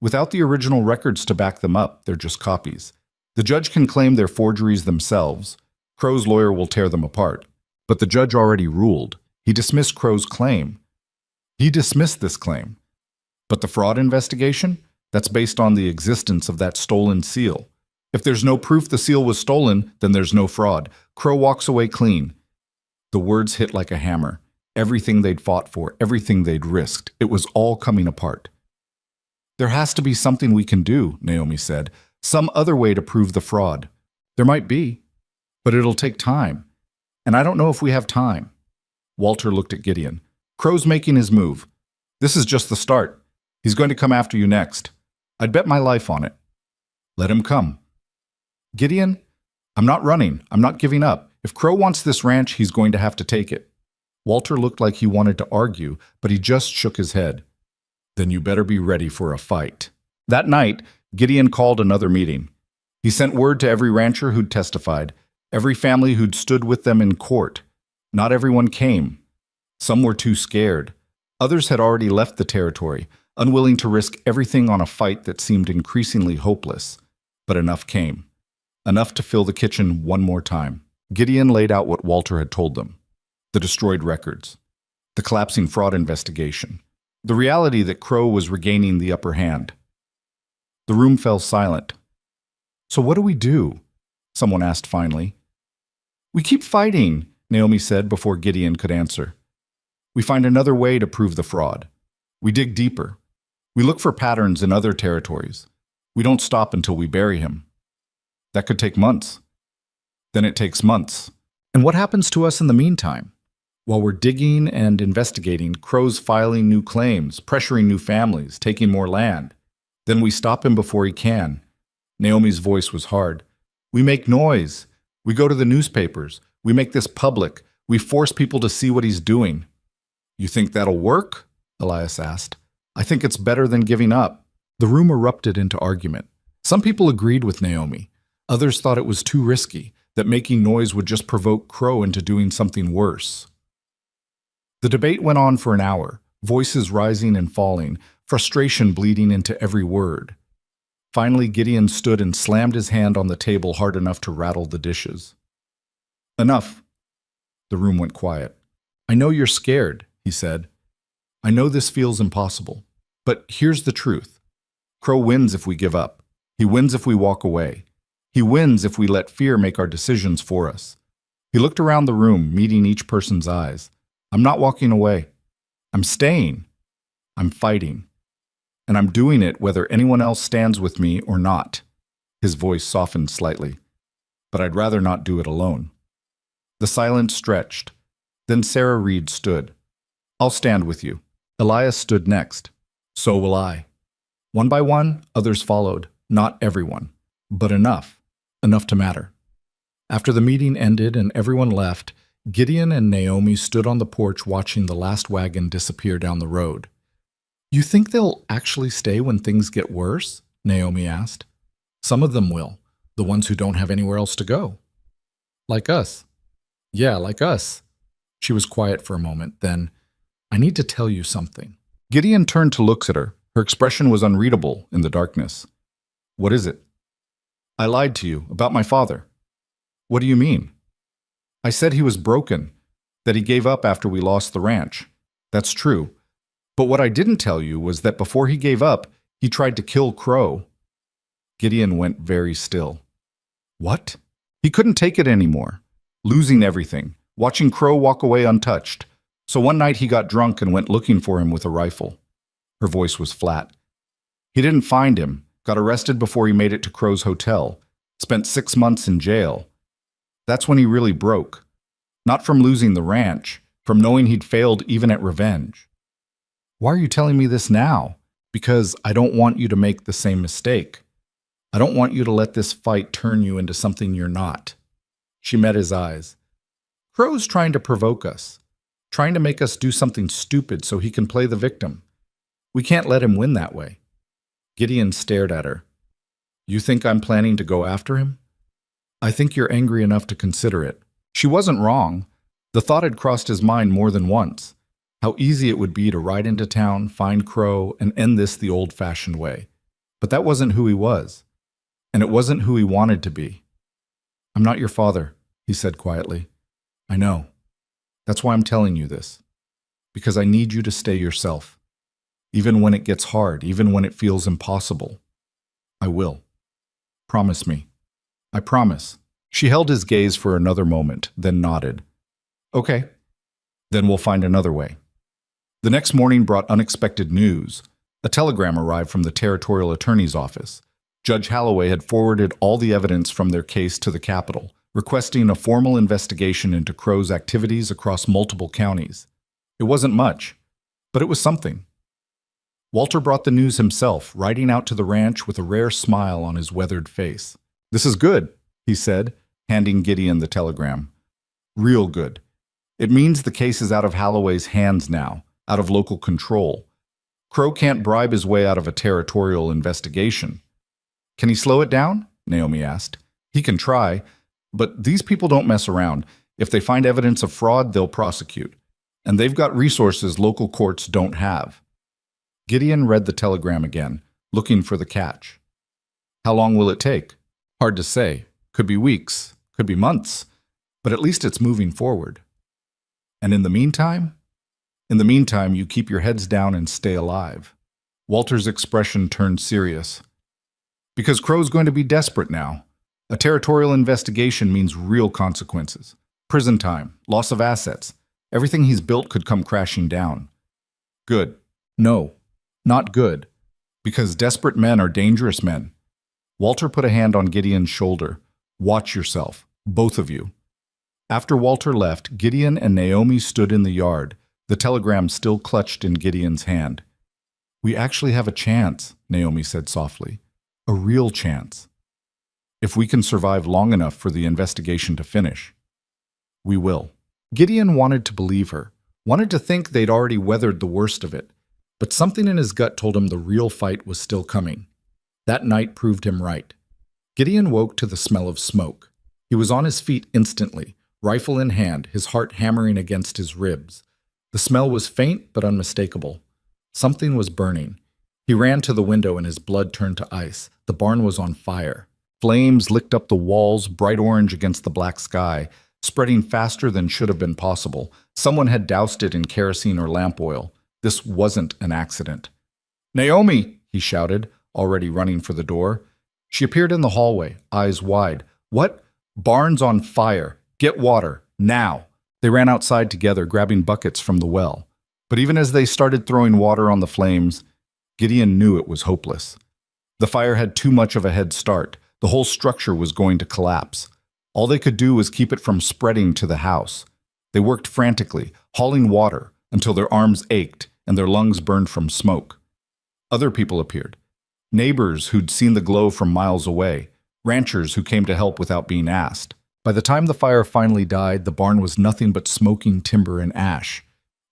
"Without the original records to back them up, they're just copies. The judge can claim they're forgeries themselves. Crow's lawyer will tear them apart. But the judge already ruled. He dismissed Crow's claim. He dismissed this claim. But the fraud investigation? That's based on the existence of that stolen seal. If there's no proof the seal was stolen, then there's no fraud. Crow walks away clean." The words hit like a hammer. Everything they'd fought for, everything they'd risked, it was all coming apart. "There has to be something we can do," Naomi said. "Some other way to prove the fraud." "There might be, but it'll take time. And I don't know if we have time." Walter looked at Gideon. "Crow's making his move. This is just the start. He's going to come after you next. I'd bet my life on it." "Let him come." "Gideon, I'm not running. I'm not giving up. If Crow wants this ranch, he's going to have to take it." Walter looked like he wanted to argue, but he just shook his head. "Then you better be ready for a fight." That night, Gideon called another meeting. He sent word to every rancher who'd testified, every family who'd stood with them in court. Not everyone came. Some were too scared. Others had already left the territory, unwilling to risk everything on a fight that seemed increasingly hopeless. But enough came. Enough to fill the kitchen one more time. Gideon laid out what Walter had told them. The destroyed records. The collapsing fraud investigation. The reality that Crow was regaining the upper hand. The room fell silent. "So what do we do?" someone asked finally. "We keep fighting," Naomi said before Gideon could answer. "We find another way to prove the fraud. We dig deeper. We look for patterns in other territories. We don't stop until we bury him. That could take months. Then it takes months. And what happens to us in the meantime? While we're digging and investigating, Crow's filing new claims, pressuring new families, taking more land. Then we stop him before he can." Naomi's voice was hard. "We make noise. We go to the newspapers. We make this public. We force people to see what he's doing." "You think that'll work?" Elias asked. "I think it's better than giving up." The room erupted into argument. Some people agreed with Naomi. Others thought it was too risky, that making noise would just provoke Crow into doing something worse. The debate went on for an hour, voices rising and falling, frustration bleeding into every word. Finally, Gideon stood and slammed his hand on the table hard enough to rattle the dishes. "Enough." The room went quiet. "I know you're scared," he said. "I know this feels impossible. But here's the truth. Crow wins if we give up. He wins if we walk away. He wins if we let fear make our decisions for us." He looked around the room, meeting each person's eyes. "I'm not walking away. I'm staying. I'm fighting. And I'm doing it whether anyone else stands with me or not." His voice softened slightly. "But I'd rather not do it alone." The silence stretched. Then Sarah Reed stood. "I'll stand with you." Elias stood next. "So will I." One by one, others followed. Not everyone, but enough. Enough to matter. After the meeting ended and everyone left, Gideon and Naomi stood on the porch watching the last wagon disappear down the road. "You think they'll actually stay when things get worse?" Naomi asked. "Some of them will, the ones who don't have anywhere else to go." "Like us." "Yeah, like us." She was quiet for a moment, then, "I need to tell you something." Gideon turned to look at her. Her expression was unreadable in the darkness. "What is it?" "I lied to you about my father." "What do you mean?" "I said he was broken, that he gave up after we lost the ranch. That's true. But what I didn't tell you was that before he gave up, he tried to kill Crow." Gideon went very still. What? He couldn't take it anymore. Losing everything, watching Crow walk away untouched. So one night he got drunk and went looking for him with a rifle. Her voice was flat. He didn't find him, got arrested before he made it to Crow's hotel, spent 6 months in jail. That's when he really broke. Not from losing the ranch, from knowing he'd failed even at revenge. Why are you telling me this now? Because I don't want you to make the same mistake. I don't want you to let this fight turn you into something you're not. She met his eyes. Crow's trying to provoke us, trying to make us do something stupid so he can play the victim. We can't let him win that way. Gideon stared at her. You think I'm planning to go after him? I think you're angry enough to consider it. She wasn't wrong. The thought had crossed his mind more than once. How easy it would be to ride into town, find Crow, and end this the old-fashioned way. But that wasn't who he was. And it wasn't who he wanted to be. I'm not your father, he said quietly. I know. That's why I'm telling you this. Because I need you to stay yourself. Even when it gets hard, even when it feels impossible. I will. Promise me. I promise. She held his gaze for another moment, then nodded. Okay. Then we'll find another way. The next morning brought unexpected news. A telegram arrived from the territorial attorney's office. Judge Holloway had forwarded all the evidence from their case to the Capitol, requesting a formal investigation into Crow's activities across multiple counties. It wasn't much, but it was something. Walter brought the news himself, riding out to the ranch with a rare smile on his weathered face. This is good, he said, handing Gideon the telegram. Real good. It means the case is out of Holloway's hands now, out of local control. Crow can't bribe his way out of a territorial investigation. Can he slow it down? Naomi asked. He can try, but these people don't mess around. If they find evidence of fraud, they'll prosecute. And they've got resources local courts don't have. Gideon read the telegram again, looking for the catch. How long will it take? Hard to say. Could be weeks, could be months, but at least it's moving forward. And in the meantime? In the meantime, you keep your heads down and stay alive. Walter's expression turned serious. Because Crow's going to be desperate now. A territorial investigation means real consequences. Prison time, loss of assets. Everything he's built could come crashing down. Good. No, not good. Because desperate men are dangerous men. Walter put a hand on Gideon's shoulder. Watch yourself, both of you. After Walter left, Gideon and Naomi stood in the yard, the telegram still clutched in Gideon's hand. We actually have a chance, Naomi said softly. A real chance. If we can survive long enough for the investigation to finish. We will. Gideon wanted to believe her, wanted to think they'd already weathered the worst of it, but something in his gut told him the real fight was still coming. That night proved him right. Gideon woke to the smell of smoke. He was on his feet instantly, rifle in hand, his heart hammering against his ribs. The smell was faint but unmistakable. Something was burning. He ran to the window and his blood turned to ice. The barn was on fire. Flames licked up the walls, bright orange against the black sky, spreading faster than should have been possible. Someone had doused it in kerosene or lamp oil. This wasn't an accident. Naomi, he shouted, already running for the door. She appeared in the hallway, eyes wide. What? Barn's on fire. Get water, now. They ran outside together, grabbing buckets from the well. But even as they started throwing water on the flames, Gideon knew it was hopeless. The fire had too much of a head start. The whole structure was going to collapse. All they could do was keep it from spreading to the house. They worked frantically, hauling water, until their arms ached and their lungs burned from smoke. Other people appeared. Neighbors who'd seen the glow from miles away. Ranchers who came to help without being asked. By the time the fire finally died, the barn was nothing but smoking timber and ash.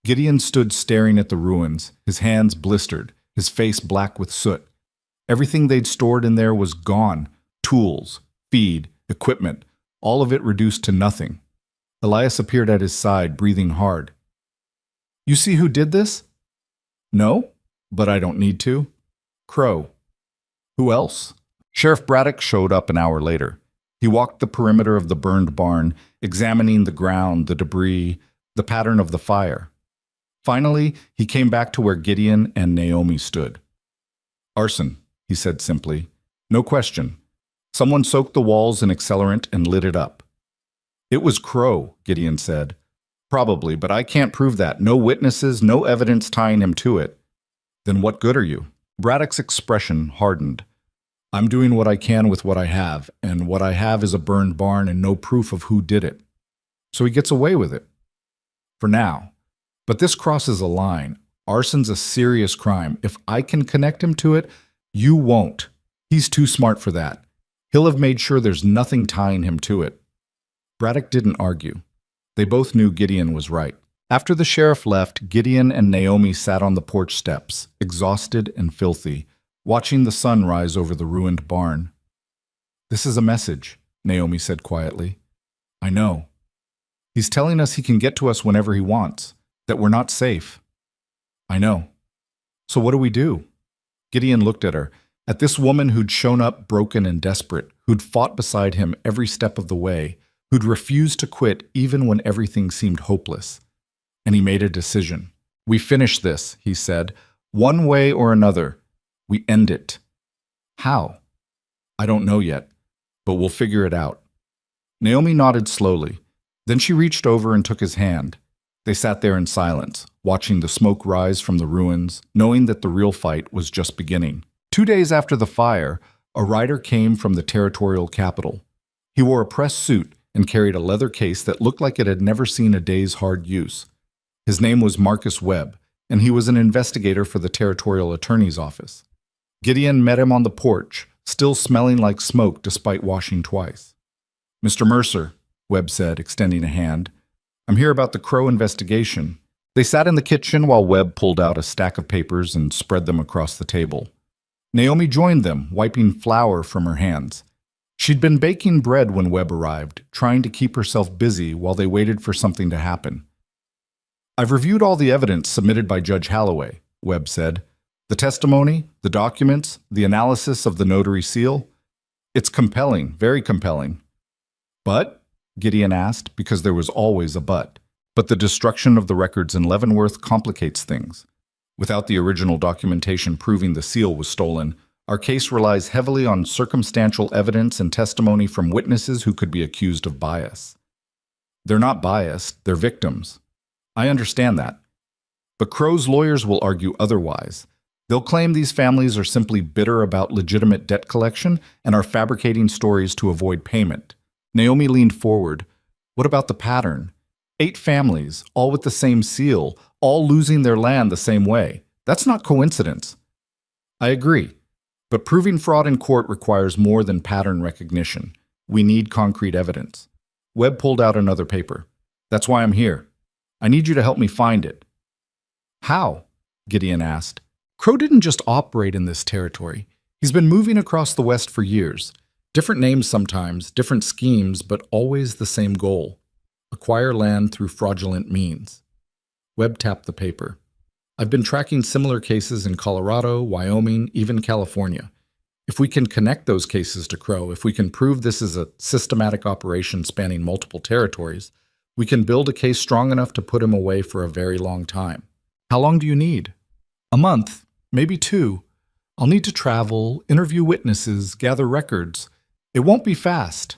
Gideon stood staring at the ruins, his hands blistered, his face black with soot. Everything they'd stored in there was gone. Tools, feed, equipment, all of it reduced to nothing. Elias appeared at his side, breathing hard. You see who did this? No, but I don't need to. Crow. Who else? Sheriff Braddock showed up an hour later. He walked the perimeter of the burned barn, examining the ground, the debris, the pattern of the fire. Finally, he came back to where Gideon and Naomi stood. Arson, he said simply. No question. Someone soaked the walls in accelerant and lit it up. It was Crow, Gideon said. Probably, but I can't prove that. No witnesses, no evidence tying him to it. Then what good are you? Braddock's expression hardened. I'm doing what I can with what I have, and what I have is a burned barn and no proof of who did it. So he gets away with it. For now. But this crosses a line. Arson's a serious crime. If I can connect him to it, you won't. He's too smart for that. He'll have made sure there's nothing tying him to it. Braddock didn't argue. They both knew Gideon was right. After the sheriff left, Gideon and Naomi sat on the porch steps, exhausted and filthy, watching the sun rise over the ruined barn. This is a message, Naomi said quietly. I know. He's telling us he can get to us whenever he wants, that we're not safe. I know. So what do we do? Gideon looked at her, at this woman who'd shown up broken and desperate, who'd fought beside him every step of the way, who'd refused to quit even when everything seemed hopeless. And he made a decision. We finish this, he said, one way or another. We end it. How? I don't know yet, but we'll figure it out. Naomi nodded slowly. Then she reached over and took his hand. They sat there in silence, watching the smoke rise from the ruins, knowing that the real fight was just beginning. 2 days after the fire, a rider came from the territorial capital. He wore a press suit and carried a leather case that looked like it had never seen a day's hard use. His name was Marcus Webb, and he was an investigator for the territorial attorney's office. Gideon met him on the porch, still smelling like smoke despite washing twice. Mr. Mercer, Webb said, extending a hand. I'm here about the Crow investigation. They sat in the kitchen while Webb pulled out a stack of papers and spread them across the table. Naomi joined them, wiping flour from her hands. She'd been baking bread when Webb arrived, trying to keep herself busy while they waited for something to happen. I've reviewed all the evidence submitted by Judge Holloway, Webb said. The testimony, the documents, the analysis of the notary seal. It's compelling, very compelling. But? Gideon asked, because there was always a but. But the destruction of the records in Leavenworth complicates things. Without the original documentation proving the seal was stolen, our case relies heavily on circumstantial evidence and testimony from witnesses who could be accused of bias. They're not biased, they're victims. I understand that. But Crow's lawyers will argue otherwise. They'll claim these families are simply bitter about legitimate debt collection and are fabricating stories to avoid payment. Naomi leaned forward. What about the pattern? 8 families, all with the same seal, all losing their land the same way. That's not coincidence. I agree. But proving fraud in court requires more than pattern recognition. We need concrete evidence. Webb pulled out another paper. That's why I'm here. I need you to help me find it. How? Gideon asked. Crow didn't just operate in this territory. He's been moving across the West for years. Different names sometimes, different schemes, but always the same goal. Acquire land through fraudulent means. Webb tapped the paper. I've been tracking similar cases in Colorado, Wyoming, even California. If we can connect those cases to Crow, if we can prove this is a systematic operation spanning multiple territories, we can build a case strong enough to put him away for a very long time. How long do you need? A month, maybe 2. I'll need to travel, interview witnesses, gather records. It won't be fast.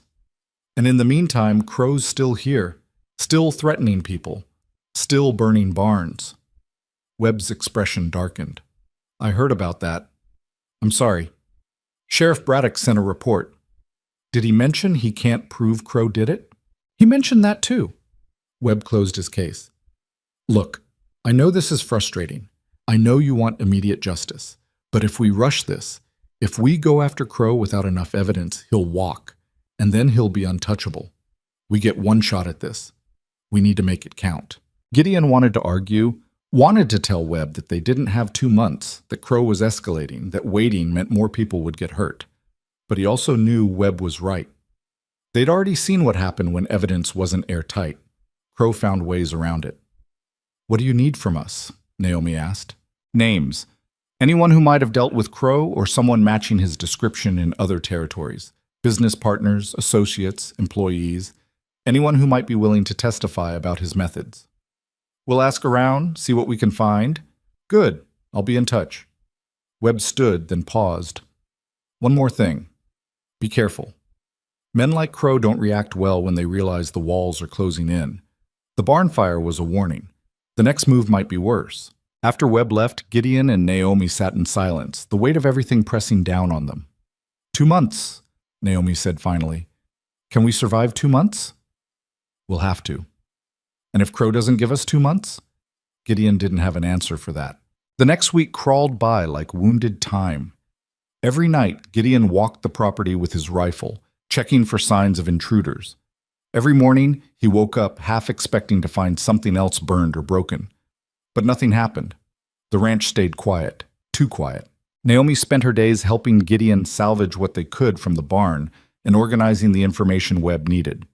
And in the meantime, Crow's still here, still threatening people, still burning barns. Webb's expression darkened. I heard about that. I'm sorry. Sheriff Braddock sent a report. Did he mention he can't prove Crow did it? He mentioned that too. Webb closed his case. Look, I know this is frustrating. I know you want immediate justice. But if we rush this, if we go after Crow without enough evidence, he'll walk, and then he'll be untouchable. We get one shot at this. We need to make it count. Gideon wanted to argue, wanted to tell Webb that they didn't have 2 months, that Crow was escalating, that waiting meant more people would get hurt. But he also knew Webb was right. They'd already seen what happened when evidence wasn't airtight. Crow found ways around it. What do you need from us? Naomi asked. Names. Anyone who might have dealt with Crow or someone matching his description in other territories. Business partners, associates, employees. Anyone who might be willing to testify about his methods. We'll ask around, see what we can find. Good. I'll be in touch. Webb stood, then paused. One more thing. Be careful. Men like Crow don't react well when they realize the walls are closing in. The barn fire was a warning. The next move might be worse. After Webb left, Gideon and Naomi sat in silence, the weight of everything pressing down on them. 2 months, Naomi said finally. Can we survive 2 months? We'll have to. And if Crow doesn't give us 2 months? Gideon didn't have an answer for that. The next week crawled by like wounded time. Every night, Gideon walked the property with his rifle, checking for signs of intruders. Every morning, he woke up half expecting to find something else burned or broken. But nothing happened. The ranch stayed quiet, too quiet. Naomi spent her days helping Gideon salvage what they could from the barn and organizing the information Webb needed.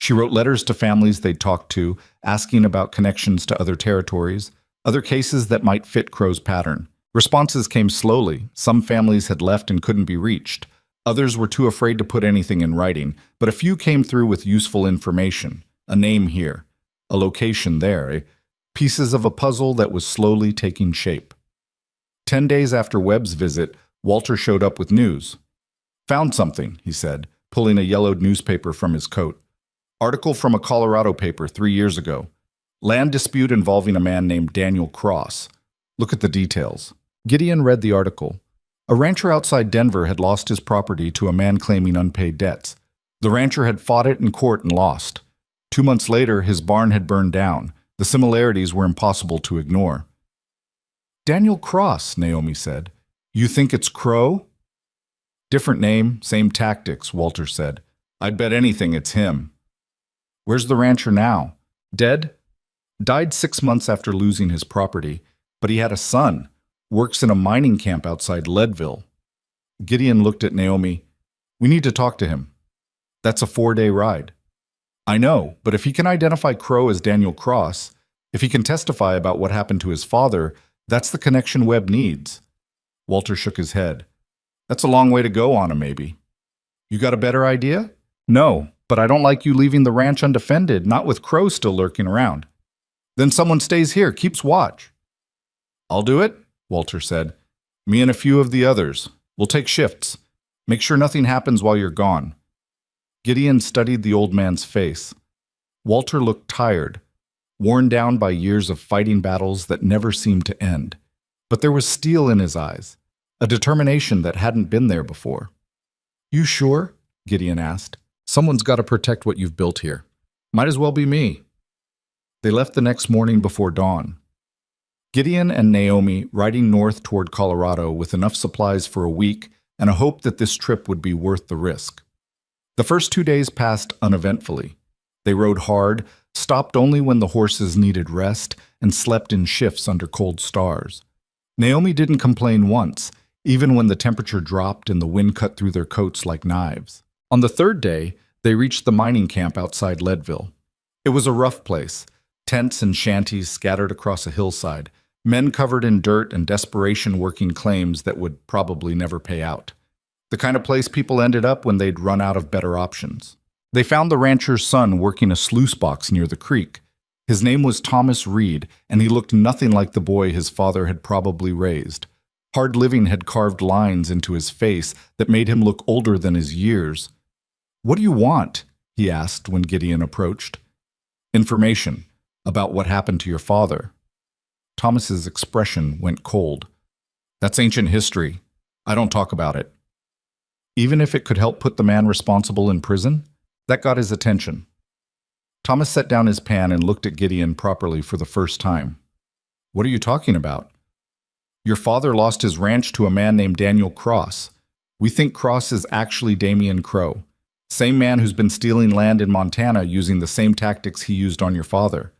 She wrote letters to families they'd talked to, asking about connections to other territories, other cases that might fit Crow's pattern. Responses came slowly. Some families had left and couldn't be reached. Others were too afraid to put anything in writing, but a few came through with useful information. A name here, a location there, pieces of a puzzle that was slowly taking shape. 10 days after Webb's visit, Walter showed up with news. Found something, he said, pulling a yellowed newspaper from his coat. Article from a Colorado paper 3 years ago. Land dispute involving a man named Daniel Cross. Look at the details. Gideon read the article. A rancher outside Denver had lost his property to a man claiming unpaid debts. The rancher had fought it in court and lost. 2 months later, his barn had burned down. The similarities were impossible to ignore. Daniel Cross, Naomi said. You think it's Crow? Different name, same tactics, Walter said. I'd bet anything it's him. Where's the rancher now? Dead? Died 6 months after losing his property, but he had a son. Works in a mining camp outside Leadville. Gideon looked at Naomi. We need to talk to him. That's a 4-day ride. I know, but if he can identify Crow as Daniel Cross, if he can testify about what happened to his father, that's the connection Webb needs. Walter shook his head. That's a long way to go on him, maybe. You got a better idea? No, but I don't like you leaving the ranch undefended, not with Crow still lurking around. Then someone stays here, keeps watch. I'll do it, Walter said. Me and a few of the others. We'll take shifts. Make sure nothing happens while you're gone. Gideon studied the old man's face. Walter looked tired, worn down by years of fighting battles that never seemed to end. But there was steel in his eyes, a determination that hadn't been there before. You sure? Gideon asked. Someone's got to protect what you've built here. Might as well be me. They left the next morning before dawn. Gideon and Naomi riding north toward Colorado with enough supplies for a week and a hope that this trip would be worth the risk. The first 2 days passed uneventfully. They rode hard, stopped only when the horses needed rest, and slept in shifts under cold stars. Naomi didn't complain once, even when the temperature dropped and the wind cut through their coats like knives. On the third day, they reached the mining camp outside Leadville. It was a rough place, tents and shanties scattered across a hillside, men covered in dirt and desperation working claims that would probably never pay out. The kind of place people ended up when they'd run out of better options. They found the rancher's son working a sluice box near the creek. His name was Thomas Reed, and he looked nothing like the boy his father had probably raised. Hard living had carved lines into his face that made him look older than his years. What do you want? He asked when Gideon approached. Information about what happened to your father. Thomas's expression went cold. That's ancient history. I don't talk about it. Even if it could help put the man responsible in prison? That got his attention. Thomas set down his pan and looked at Gideon properly for the first time. What are you talking about? Your father lost his ranch to a man named Daniel Cross. We think Cross is actually Damian Crow, same man who's been stealing land in Montana using the same tactics he used on your father.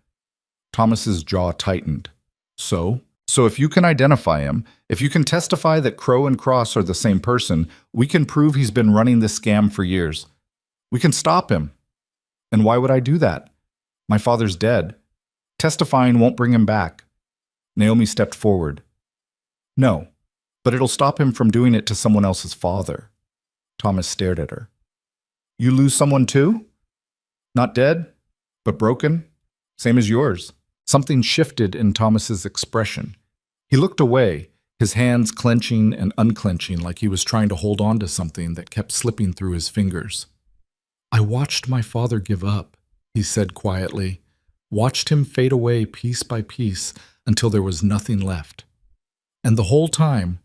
Thomas's jaw tightened. So if you can identify him, if you can testify that Crow and Cross are the same person, we can prove he's been running this scam for years. We can stop him. And why would I do that? My father's dead. Testifying won't bring him back. Naomi stepped forward. No, but it'll stop him from doing it to someone else's father. Thomas stared at her. You lose someone too? Not dead, but broken? Same as yours. Something shifted in Thomas's expression. He looked away, his hands clenching and unclenching like he was trying to hold on to something that kept slipping through his fingers. "I watched my father give up," he said quietly, watched him fade away piece by piece until there was nothing left. And the whole time,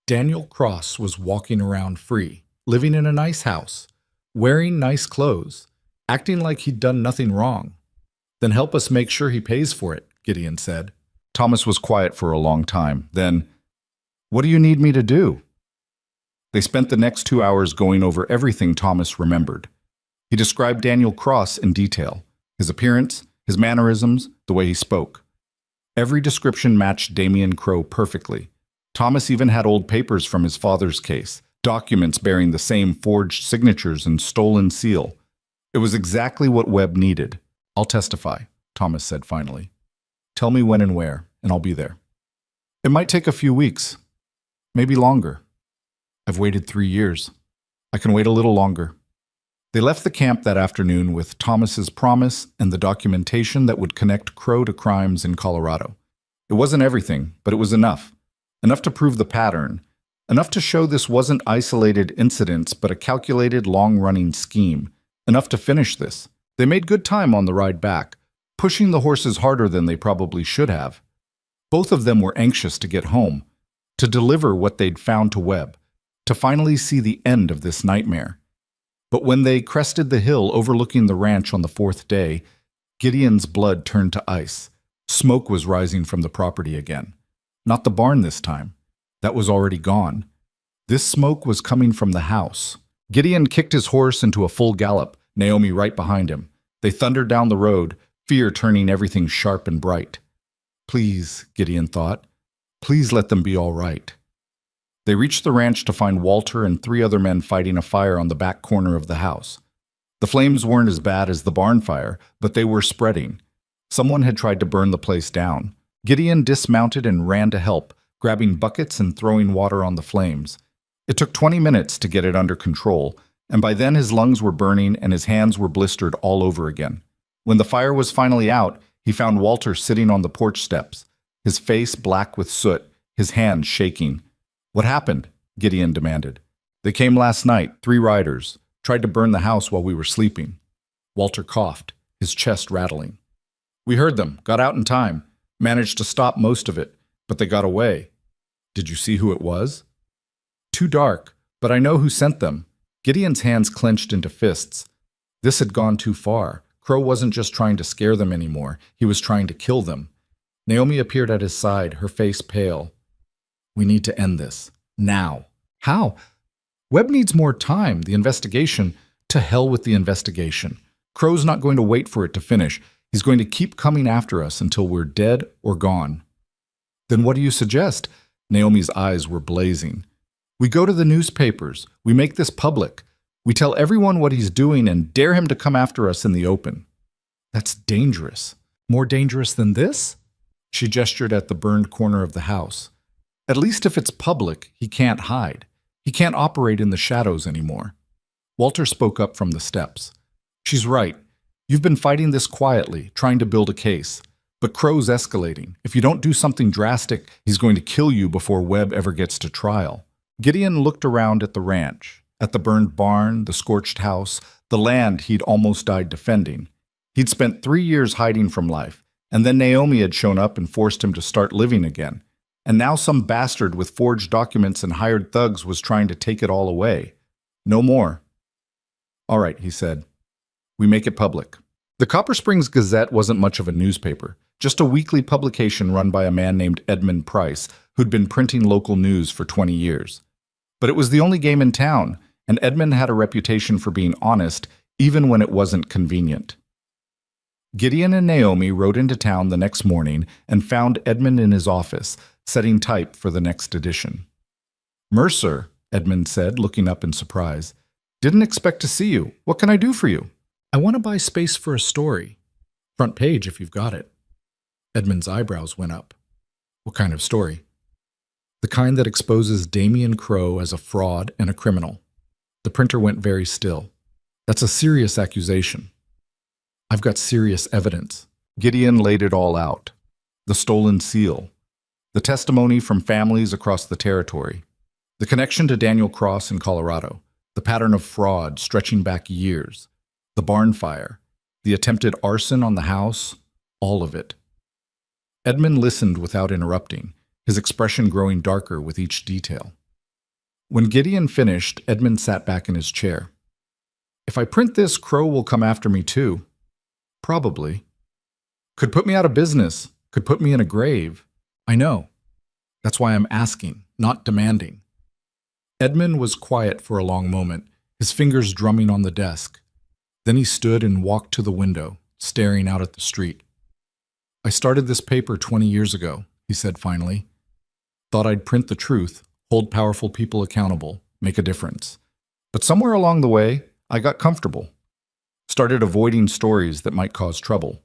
Daniel Cross was walking around free, living in a nice house, wearing nice clothes, acting like he'd done nothing wrong. "Then help us make sure he pays for it," Gideon said. Thomas was quiet for a long time. Then, "What do you need me to do?" They spent the next 2 hours going over everything Thomas remembered. He described Daniel Cross in detail, his appearance, his mannerisms, the way he spoke. Every description matched Damien Crowe perfectly. Thomas even had old papers from his father's case, documents bearing the same forged signatures and stolen seal. It was exactly what Webb needed. "I'll testify," Thomas said finally. "Tell me when and where, and I'll be there. It might take a few weeks, maybe longer. I've waited 3 years. I can wait a little longer." They left the camp that afternoon with Thomas's promise and the documentation that would connect Crowe to crimes in Colorado. It wasn't everything, but it was enough. Enough to prove the pattern. Enough to show this wasn't isolated incidents, but a calculated, long-running scheme. Enough to finish this. They made good time on the ride back, pushing the horses harder than they probably should have. Both of them were anxious to get home, to deliver what they'd found to Webb, to finally see the end of this nightmare. But when they crested the hill overlooking the ranch on the 4th day, Gideon's blood turned to ice. Smoke was rising from the property again. Not the barn this time. That was already gone. This smoke was coming from the house. Gideon kicked his horse into a full gallop, Naomi right behind him. They thundered down the road, fear turning everything sharp and bright. Please, Gideon thought, please let them be all right. They reached the ranch to find Walter and 3 other men fighting a fire on the back corner of the house. The flames weren't as bad as the barn fire, but they were spreading. Someone had tried to burn the place down. Gideon dismounted and ran to help, grabbing buckets and throwing water on the flames. It took 20 minutes to get it under control, and by then his lungs were burning and his hands were blistered all over again. When the fire was finally out, he found Walter sitting on the porch steps, his face black with soot, his hands shaking. "What happened?" Gideon demanded. "They came last night, 3 riders, tried to burn the house while we were sleeping." Walter coughed, his chest rattling. "We heard them, got out in time, managed to stop most of it, but they got away." "Did you see who it was?" "Too dark, but I know who sent them." Gideon's hands clenched into fists. This had gone too far. Crowe wasn't just trying to scare them anymore, he was trying to kill them. Naomi appeared at his side, her face pale. "We need to end this. Now." "How?" "Webb needs more time. The investigation." "To hell with the investigation. Crowe's not going to wait for it to finish. He's going to keep coming after us until we're dead or gone." "Then what do you suggest?" Naomi's eyes were blazing. "We go to the newspapers. We make this public. We tell everyone what he's doing and dare him to come after us in the open." "That's dangerous." "More dangerous than this?" She gestured at the burned corner of the house. "At least if it's public, he can't hide. He can't operate in the shadows anymore." Walter spoke up from the steps. "She's right. You've been fighting this quietly, trying to build a case. But Crowe's escalating. If you don't do something drastic, he's going to kill you before Webb ever gets to trial." Gideon looked around at the ranch, at the burned barn, the scorched house, the land he'd almost died defending. He'd spent 3 years hiding from life, and then Naomi had shown up and forced him to start living again. And now some bastard with forged documents and hired thugs was trying to take it all away. No more. "All right," he said. "We make it public." The Copper Springs Gazette wasn't much of a newspaper, just a weekly publication run by a man named Edmund Price, who'd been printing local news for 20 years. But it was the only game in town, and Edmund had a reputation for being honest, even when it wasn't convenient. Gideon and Naomi rode into town the next morning and found Edmund in his office, setting type for the next edition. "Mercer," Edmund said, looking up in surprise. "Didn't expect to see you. What can I do for you?" "I want to buy space for a story. Front page if you've got it." Edmund's eyebrows went up. "What kind of story?" "The kind that exposes Damien Crowe as a fraud and a criminal." The printer went very still. "That's a serious accusation." "I've got serious evidence." Gideon laid it all out. The stolen seal. The testimony from families across the territory. The connection to Daniel Cross in Colorado. The pattern of fraud stretching back years. The barn fire. The attempted arson on the house. All of it. Edmund listened without interrupting, his expression growing darker with each detail. When Gideon finished, Edmund sat back in his chair. If I print this, Crow will come after me too. Probably. Could put me out of business. Could put me in a grave. I know. That's why I'm asking, not demanding. Edmund was quiet for a long moment, his fingers drumming on the desk. Then he stood and walked to the window, staring out at the street. I started this paper 20 years ago, he said finally. Thought I'd print the truth, hold powerful people accountable, make a difference. But somewhere along the way, I got comfortable. Started avoiding stories that might cause trouble.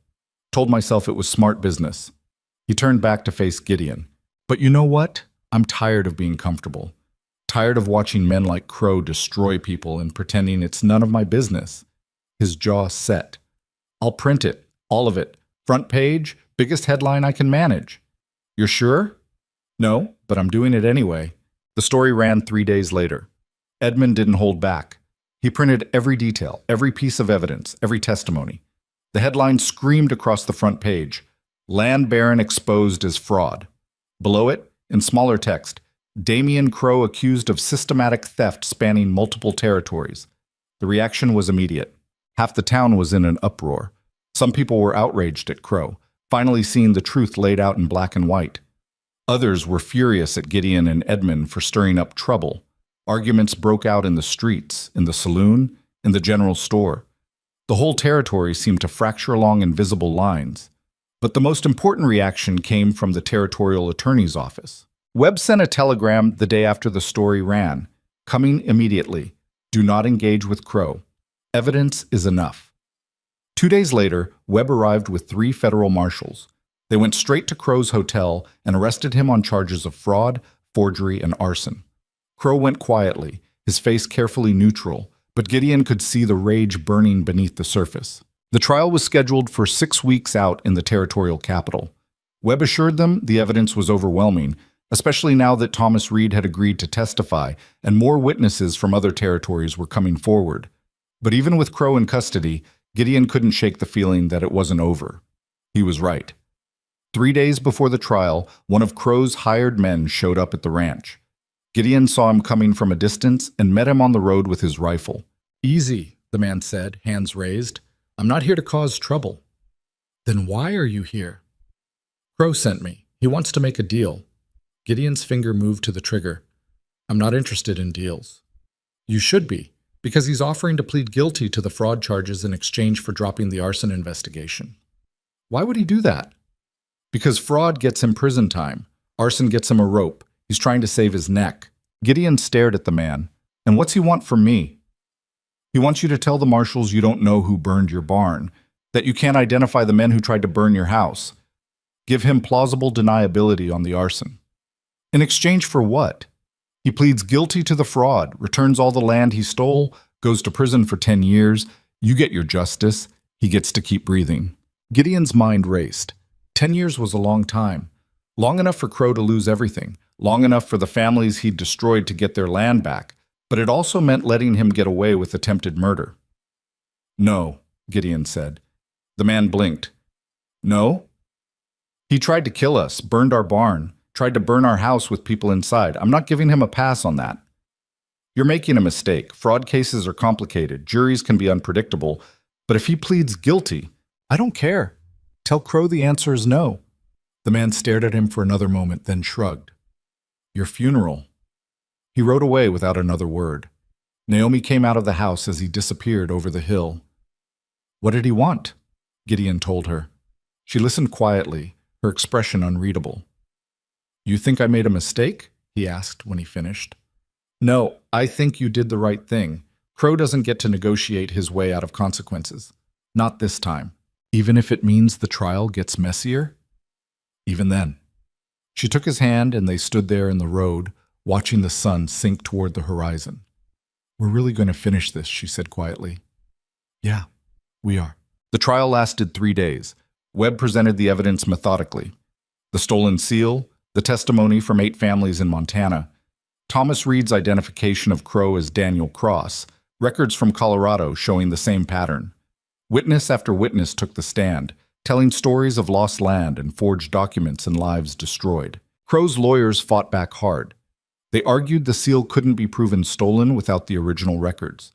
Told myself it was smart business. He turned back to face Gideon. But you know what? I'm tired of being comfortable. Tired of watching men like Crow destroy people and pretending it's none of my business. His jaw set. I'll print it, all of it. Front page, biggest headline I can manage. You're sure? No, but I'm doing it anyway. The story ran 3 days later. Edmund didn't hold back. He printed every detail, every piece of evidence, every testimony. The headline screamed across the front page, Land Baron exposed as fraud. Below it, in smaller text, Damian Crow accused of systematic theft spanning multiple territories. The reaction was immediate. Half the town was in an uproar. Some people were outraged at Crow, finally seeing the truth laid out in black and white. Others were furious at Gideon and Edmund for stirring up trouble. Arguments broke out in the streets, in the saloon, in the general store. The whole territory seemed to fracture along invisible lines. But the most important reaction came from the territorial attorney's office. Webb sent a telegram the day after the story ran. Coming immediately. Do not engage with Crow. Evidence is enough. 2 days later, Webb arrived with 3 federal marshals. They went straight to Crow's hotel and arrested him on charges of fraud, forgery, and arson. Crow went quietly, his face carefully neutral, but Gideon could see the rage burning beneath the surface. The trial was scheduled for 6 weeks out in the territorial capital. Webb assured them the evidence was overwhelming, especially now that Thomas Reed had agreed to testify and more witnesses from other territories were coming forward. But even with Crow in custody, Gideon couldn't shake the feeling that it wasn't over. He was right. 3 days before the trial, one of Crow's hired men showed up at the ranch. Gideon saw him coming from a distance and met him on the road with his rifle. Easy, the man said, hands raised. I'm not here to cause trouble. Then why are you here? Crow sent me. He wants to make a deal. Gideon's finger moved to the trigger. I'm not interested in deals. You should be, because he's offering to plead guilty to the fraud charges in exchange for dropping the arson investigation. Why would he do that? Because fraud gets him prison time. Arson gets him a rope. He's trying to save his neck. Gideon stared at the man. And what's he want from me? He wants you to tell the marshals you don't know who burned your barn, that you can't identify the men who tried to burn your house. Give him plausible deniability on the arson. In exchange for what? He pleads guilty to the fraud, returns all the land he stole, goes to prison for 10 years. You get your justice. He gets to keep breathing. Gideon's mind raced. 10 years was a long time. Long enough for Crow to lose everything. Long enough for the families he'd destroyed to get their land back. But it also meant letting him get away with attempted murder. No, Gideon said. The man blinked. No? He tried to kill us, burned our barn, tried to burn our house with people inside. I'm not giving him a pass on that. You're making a mistake. Fraud cases are complicated. Juries can be unpredictable. But if he pleads guilty, I don't care. Tell Crow the answer is no. The man stared at him for another moment, then shrugged. Your funeral. He rode away without another word. Naomi came out of the house as he disappeared over the hill. What did he want? Gideon told her. She listened quietly, her expression unreadable. You think I made a mistake? He asked when he finished. No, I think you did the right thing. Crow doesn't get to negotiate his way out of consequences. Not this time. Even if it means the trial gets messier? Even then. She took his hand and they stood there in the road, watching the sun sink toward the horizon. We're really going to finish this, she said quietly. Yeah, we are. The trial lasted 3 days. Webb presented the evidence methodically. The stolen seal, the testimony from 8 families in Montana, Thomas Reed's identification of Crow as Daniel Cross, records from Colorado showing the same pattern. Witness after witness took the stand, telling stories of lost land and forged documents and lives destroyed. Crow's lawyers fought back hard. They argued the seal couldn't be proven stolen without the original records.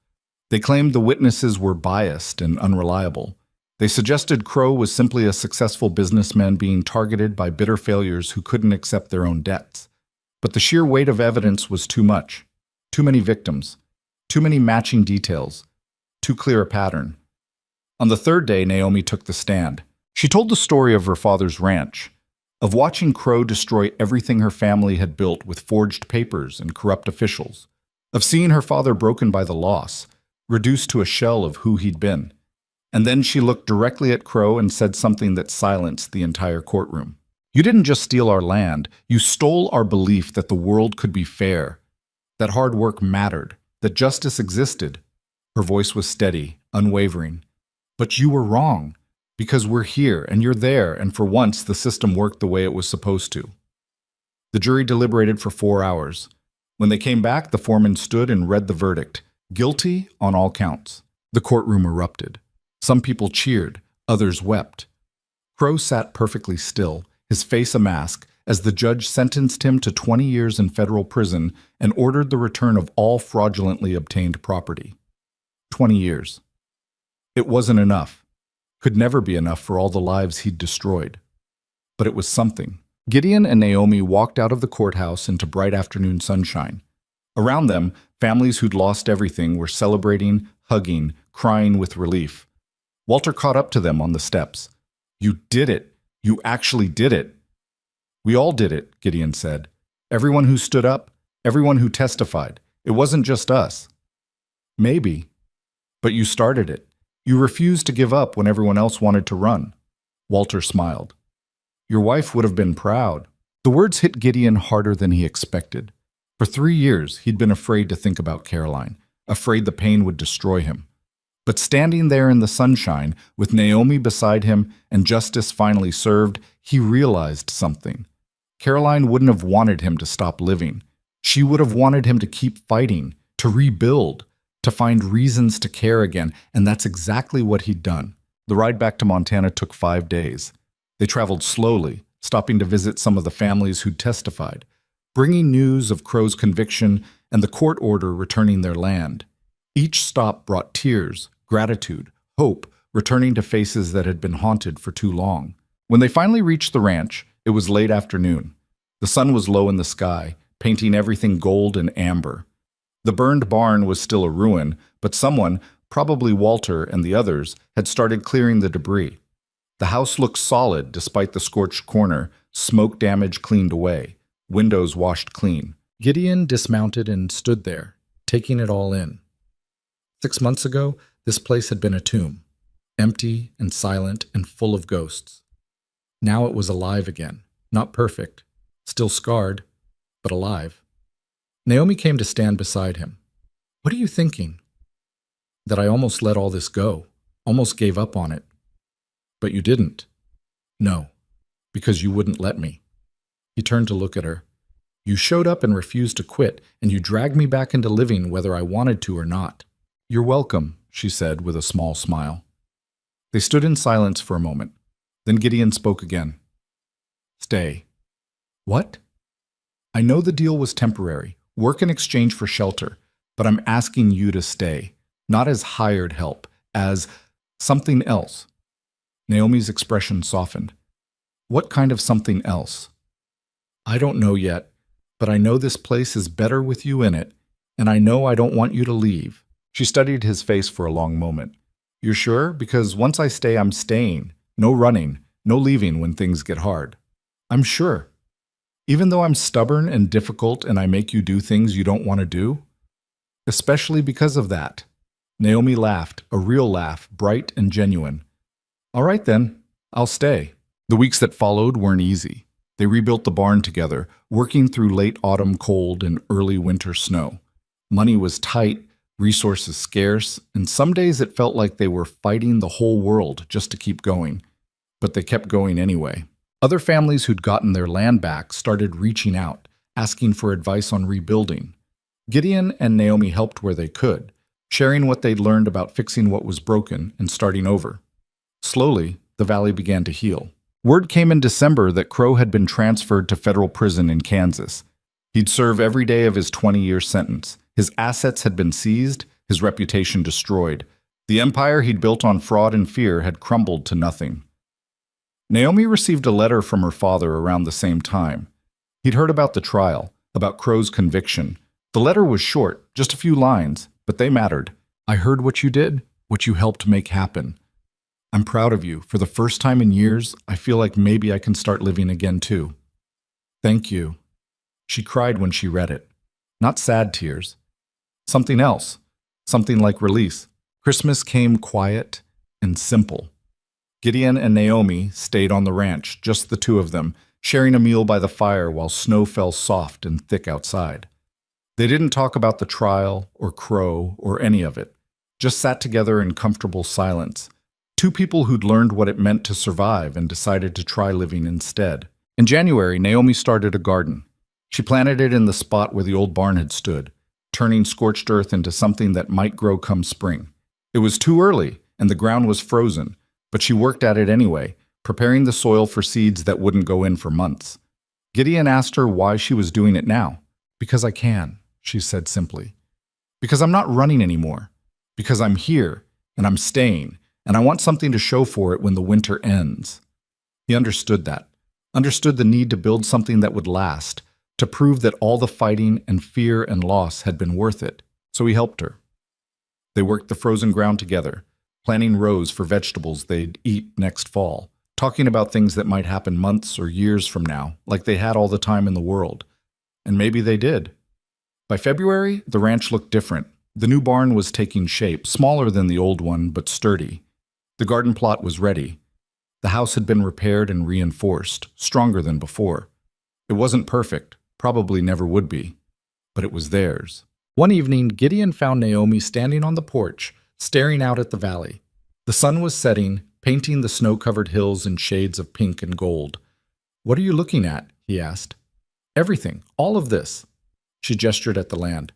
They claimed the witnesses were biased and unreliable. They suggested Crow was simply a successful businessman being targeted by bitter failures who couldn't accept their own debts. But the sheer weight of evidence was too much. Too many victims. Too many matching details. Too clear a pattern. On the 3rd day, Naomi took the stand. She told the story of her father's ranch, of watching Crow destroy everything her family had built with forged papers and corrupt officials, of seeing her father broken by the loss, reduced to a shell of who he'd been. And then she looked directly at Crow and said something that silenced the entire courtroom. "You didn't just steal our land, you stole our belief that the world could be fair, that hard work mattered, that justice existed." Her voice was steady, unwavering. "But you were wrong, because we're here and you're there, and for once the system worked the way it was supposed to." The jury deliberated for 4 hours. When they came back, the foreman stood and read the verdict, guilty on all counts. The courtroom erupted. Some people cheered, others wept. Crow sat perfectly still, his face a mask, as the judge sentenced him to 20 years in federal prison and ordered the return of all fraudulently obtained property. 20 years. It wasn't enough. Could never be enough for all the lives he'd destroyed. But it was something. Gideon and Naomi walked out of the courthouse into bright afternoon sunshine. Around them, families who'd lost everything were celebrating, hugging, crying with relief. Walter caught up to them on the steps. "You did it. You actually did it." "We all did it," Gideon said. "Everyone who stood up, everyone who testified. It wasn't just us." "Maybe. But you started it. You refused to give up when everyone else wanted to run." Walter smiled. "Your wife would have been proud." The words hit Gideon harder than he expected. For 3 years, he'd been afraid to think about Caroline, afraid the pain would destroy him. But standing there in the sunshine, with Naomi beside him and justice finally served, he realized something. Caroline wouldn't have wanted him to stop living. She would have wanted him to keep fighting, to rebuild, to find reasons to care again, and that's exactly what he'd done. The ride back to Montana took 5 days. They traveled slowly, stopping to visit some of the families who'd testified, bringing news of Crow's conviction and the court order returning their land. Each stop brought tears, gratitude, hope, returning to faces that had been haunted for too long. When they finally reached the ranch, it was late afternoon. The sun was low in the sky, painting everything gold and amber. The burned barn was still a ruin, but someone, probably Walter and the others, had started clearing the debris. The house looked solid despite the scorched corner, smoke damage cleaned away, windows washed clean. Gideon dismounted and stood there, taking it all in. 6 months ago, this place had been a tomb, empty and silent and full of ghosts. Now it was alive again, not perfect, still scarred, but alive. Naomi came to stand beside him. "What are you thinking?" "That I almost let all this go, almost gave up on it." "But you didn't." "No, because you wouldn't let me." He turned to look at her. "You showed up and refused to quit, and you dragged me back into living whether I wanted to or not." "You're welcome," she said with a small smile. They stood in silence for a moment. Then Gideon spoke again. "Stay." "What?" "I know the deal was temporary, work in exchange for shelter, but I'm asking you to stay, not as hired help, as something else." Naomi's expression softened. "What kind of something else?" "I don't know yet, but I know this place is better with you in it, and I know I don't want you to leave." She studied his face for a long moment. "You're sure? Because once I stay, I'm staying. No running, no leaving when things get hard." "I'm sure. Even though I'm stubborn and difficult and I make you do things you don't want to do?" "Especially because of that." Naomi laughed, a real laugh, bright and genuine. "All right then, I'll stay." The weeks that followed weren't easy. They rebuilt the barn together, working through late autumn cold and early winter snow. Money was tight, resources scarce, and some days it felt like they were fighting the whole world just to keep going. But they kept going anyway. Other families who'd gotten their land back started reaching out, asking for advice on rebuilding. Gideon and Naomi helped where they could, sharing what they'd learned about fixing what was broken and starting over. Slowly, the valley began to heal. Word came in December that Crow had been transferred to federal prison in Kansas. He'd serve every day of his 20-year sentence. His assets had been seized, his reputation destroyed. The empire he'd built on fraud and fear had crumbled to nothing. Naomi received a letter from her father around the same time. He'd heard about the trial, about Crow's conviction. The letter was short, just a few lines, but they mattered. I heard what you did, what you helped make happen. I'm proud of you. For the first time in years, I feel like maybe I can start living again too. Thank you. She cried when she read it. Not sad tears. Something else. Something like release. Christmas came quiet and simple. Gideon and Naomi stayed on the ranch, just the two of them, sharing a meal by the fire while snow fell soft and thick outside. They didn't talk about the trial or Crow or any of it, just sat together in comfortable silence. Two people who'd learned what it meant to survive and decided to try living instead. In January, Naomi started a garden. She planted it in the spot where the old barn had stood, turning scorched earth into something that might grow come spring. It was too early, and the ground was frozen, but she worked at it anyway, preparing the soil for seeds that wouldn't go in for months. Gideon asked her why she was doing it now. Because I can, she said simply. Because I'm not running anymore. Because I'm here, and I'm staying, and I want something to show for it when the winter ends. He understood that. Understood the need to build something that would last, to prove that all the fighting and fear and loss had been worth it. So he helped her. They worked the frozen ground together, planting rows for vegetables they'd eat next fall, talking about things that might happen months or years from now, like they had all the time in the world. And maybe they did. By February, the ranch looked different. The new barn was taking shape, smaller than the old one, but sturdy. The garden plot was ready. The house had been repaired and reinforced, stronger than before. It wasn't perfect, probably never would be, but it was theirs. One evening, Gideon found Naomi standing on the porch, staring out at the valley. The sun was setting, painting the snow-covered hills in shades of pink and gold. What are you looking at? He asked. Everything, all of this. She gestured at the land.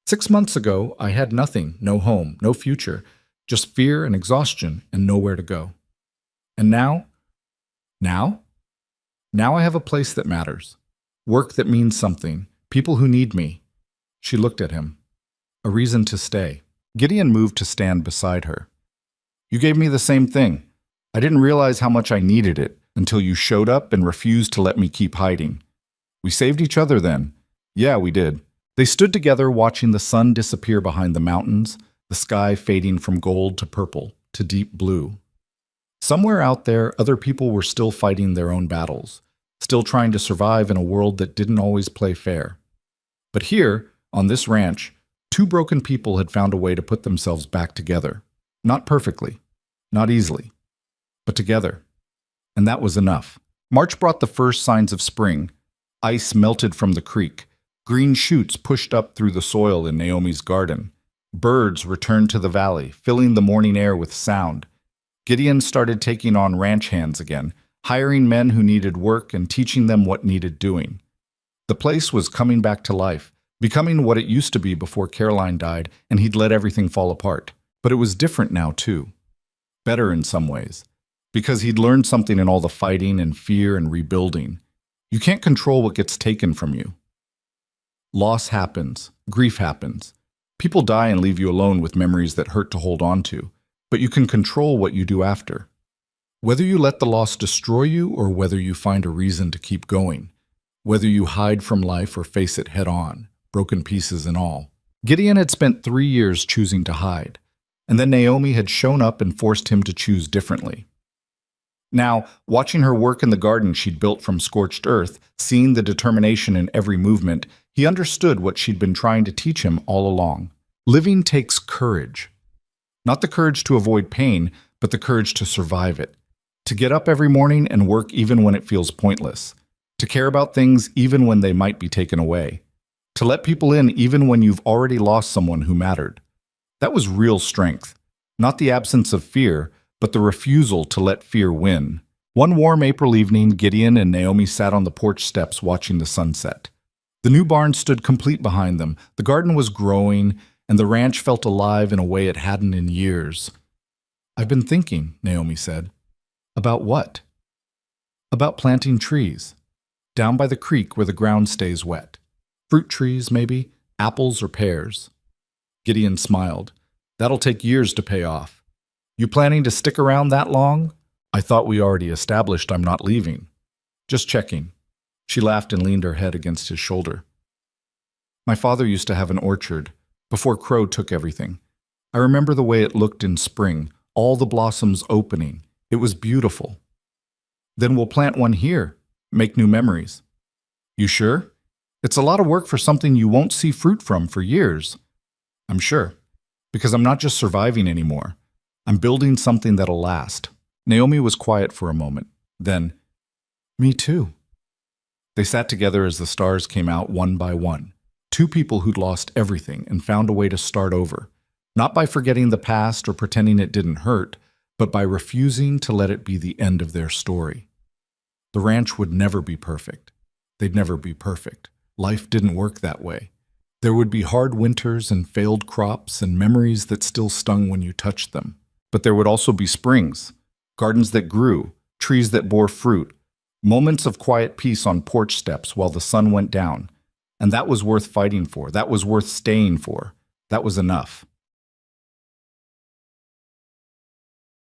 6 months ago, I had nothing, no home, no future, just fear and exhaustion and nowhere to go. And now? Now I have a place that matters. Work that means something. People who need me. She looked at him. A reason to stay. Gideon moved to stand beside her. You gave me the same thing. I didn't realize how much I needed it until you showed up and refused to let me keep hiding. We saved each other then. Yeah, we did. They stood together watching the sun disappear behind the mountains, the sky fading from gold to purple to deep blue. Somewhere out there, other people were still fighting their own battles, still trying to survive in a world that didn't always play fair. But here, on this ranch, two broken people had found a way to put themselves back together. Not perfectly, not easily, but together. And that was enough. March brought the first signs of spring. Ice melted from the creek. Green shoots pushed up through the soil in Naomi's garden. Birds returned to the valley, filling the morning air with sound. Gideon started taking on ranch hands again, hiring men who needed work and teaching them what needed doing. The place was coming back to life, becoming what it used to be before Caroline died and he'd let everything fall apart. But it was different now, too. Better in some ways. Because he'd learned something in all the fighting and fear and rebuilding. You can't control what gets taken from you. Loss happens. Grief happens. People die and leave you alone with memories that hurt to hold on to. But you can control what you do after. Whether you let the loss destroy you or whether you find a reason to keep going. Whether you hide from life or face it head on, broken pieces and all. Gideon had spent 3 years choosing to hide. And then Naomi had shown up and forced him to choose differently. Now, watching her work in the garden she'd built from scorched earth, seeing the determination in every movement, he understood what she'd been trying to teach him all along. Living takes courage. Not the courage to avoid pain, but the courage to survive it. To get up every morning and work even when it feels pointless. To care about things even when they might be taken away. To let people in even when you've already lost someone who mattered. That was real strength. Not the absence of fear, but the refusal to let fear win. One warm April evening, Gideon and Naomi sat on the porch steps watching the sunset. The new barn stood complete behind them. The garden was growing, and the ranch felt alive in a way it hadn't in years. "I've been thinking," Naomi said. "About what?" "About planting trees. Down by the creek where the ground stays wet. Fruit trees, maybe, apples or pears." Gideon smiled. "That'll take years to pay off. You planning to stick around that long?" "I thought we already established I'm not leaving." "Just checking." She laughed and leaned her head against his shoulder. "My father used to have an orchard, before Crow took everything. I remember the way it looked in spring, all the blossoms opening. It was beautiful." "Then we'll plant one here, make new memories." "You sure? It's a lot of work for something you won't see fruit from for years." "I'm sure, because I'm not just surviving anymore. I'm building something that'll last." Naomi was quiet for a moment. Then, "Me too." They sat together as the stars came out one by one. Two people who'd lost everything and found a way to start over. Not by forgetting the past or pretending it didn't hurt, but by refusing to let it be the end of their story. The ranch would never be perfect. They'd never be perfect. Life didn't work that way. There would be hard winters and failed crops and memories that still stung when you touched them. But there would also be springs, gardens that grew, trees that bore fruit, moments of quiet peace on porch steps while the sun went down. And that was worth fighting for. That was worth staying for. That was enough.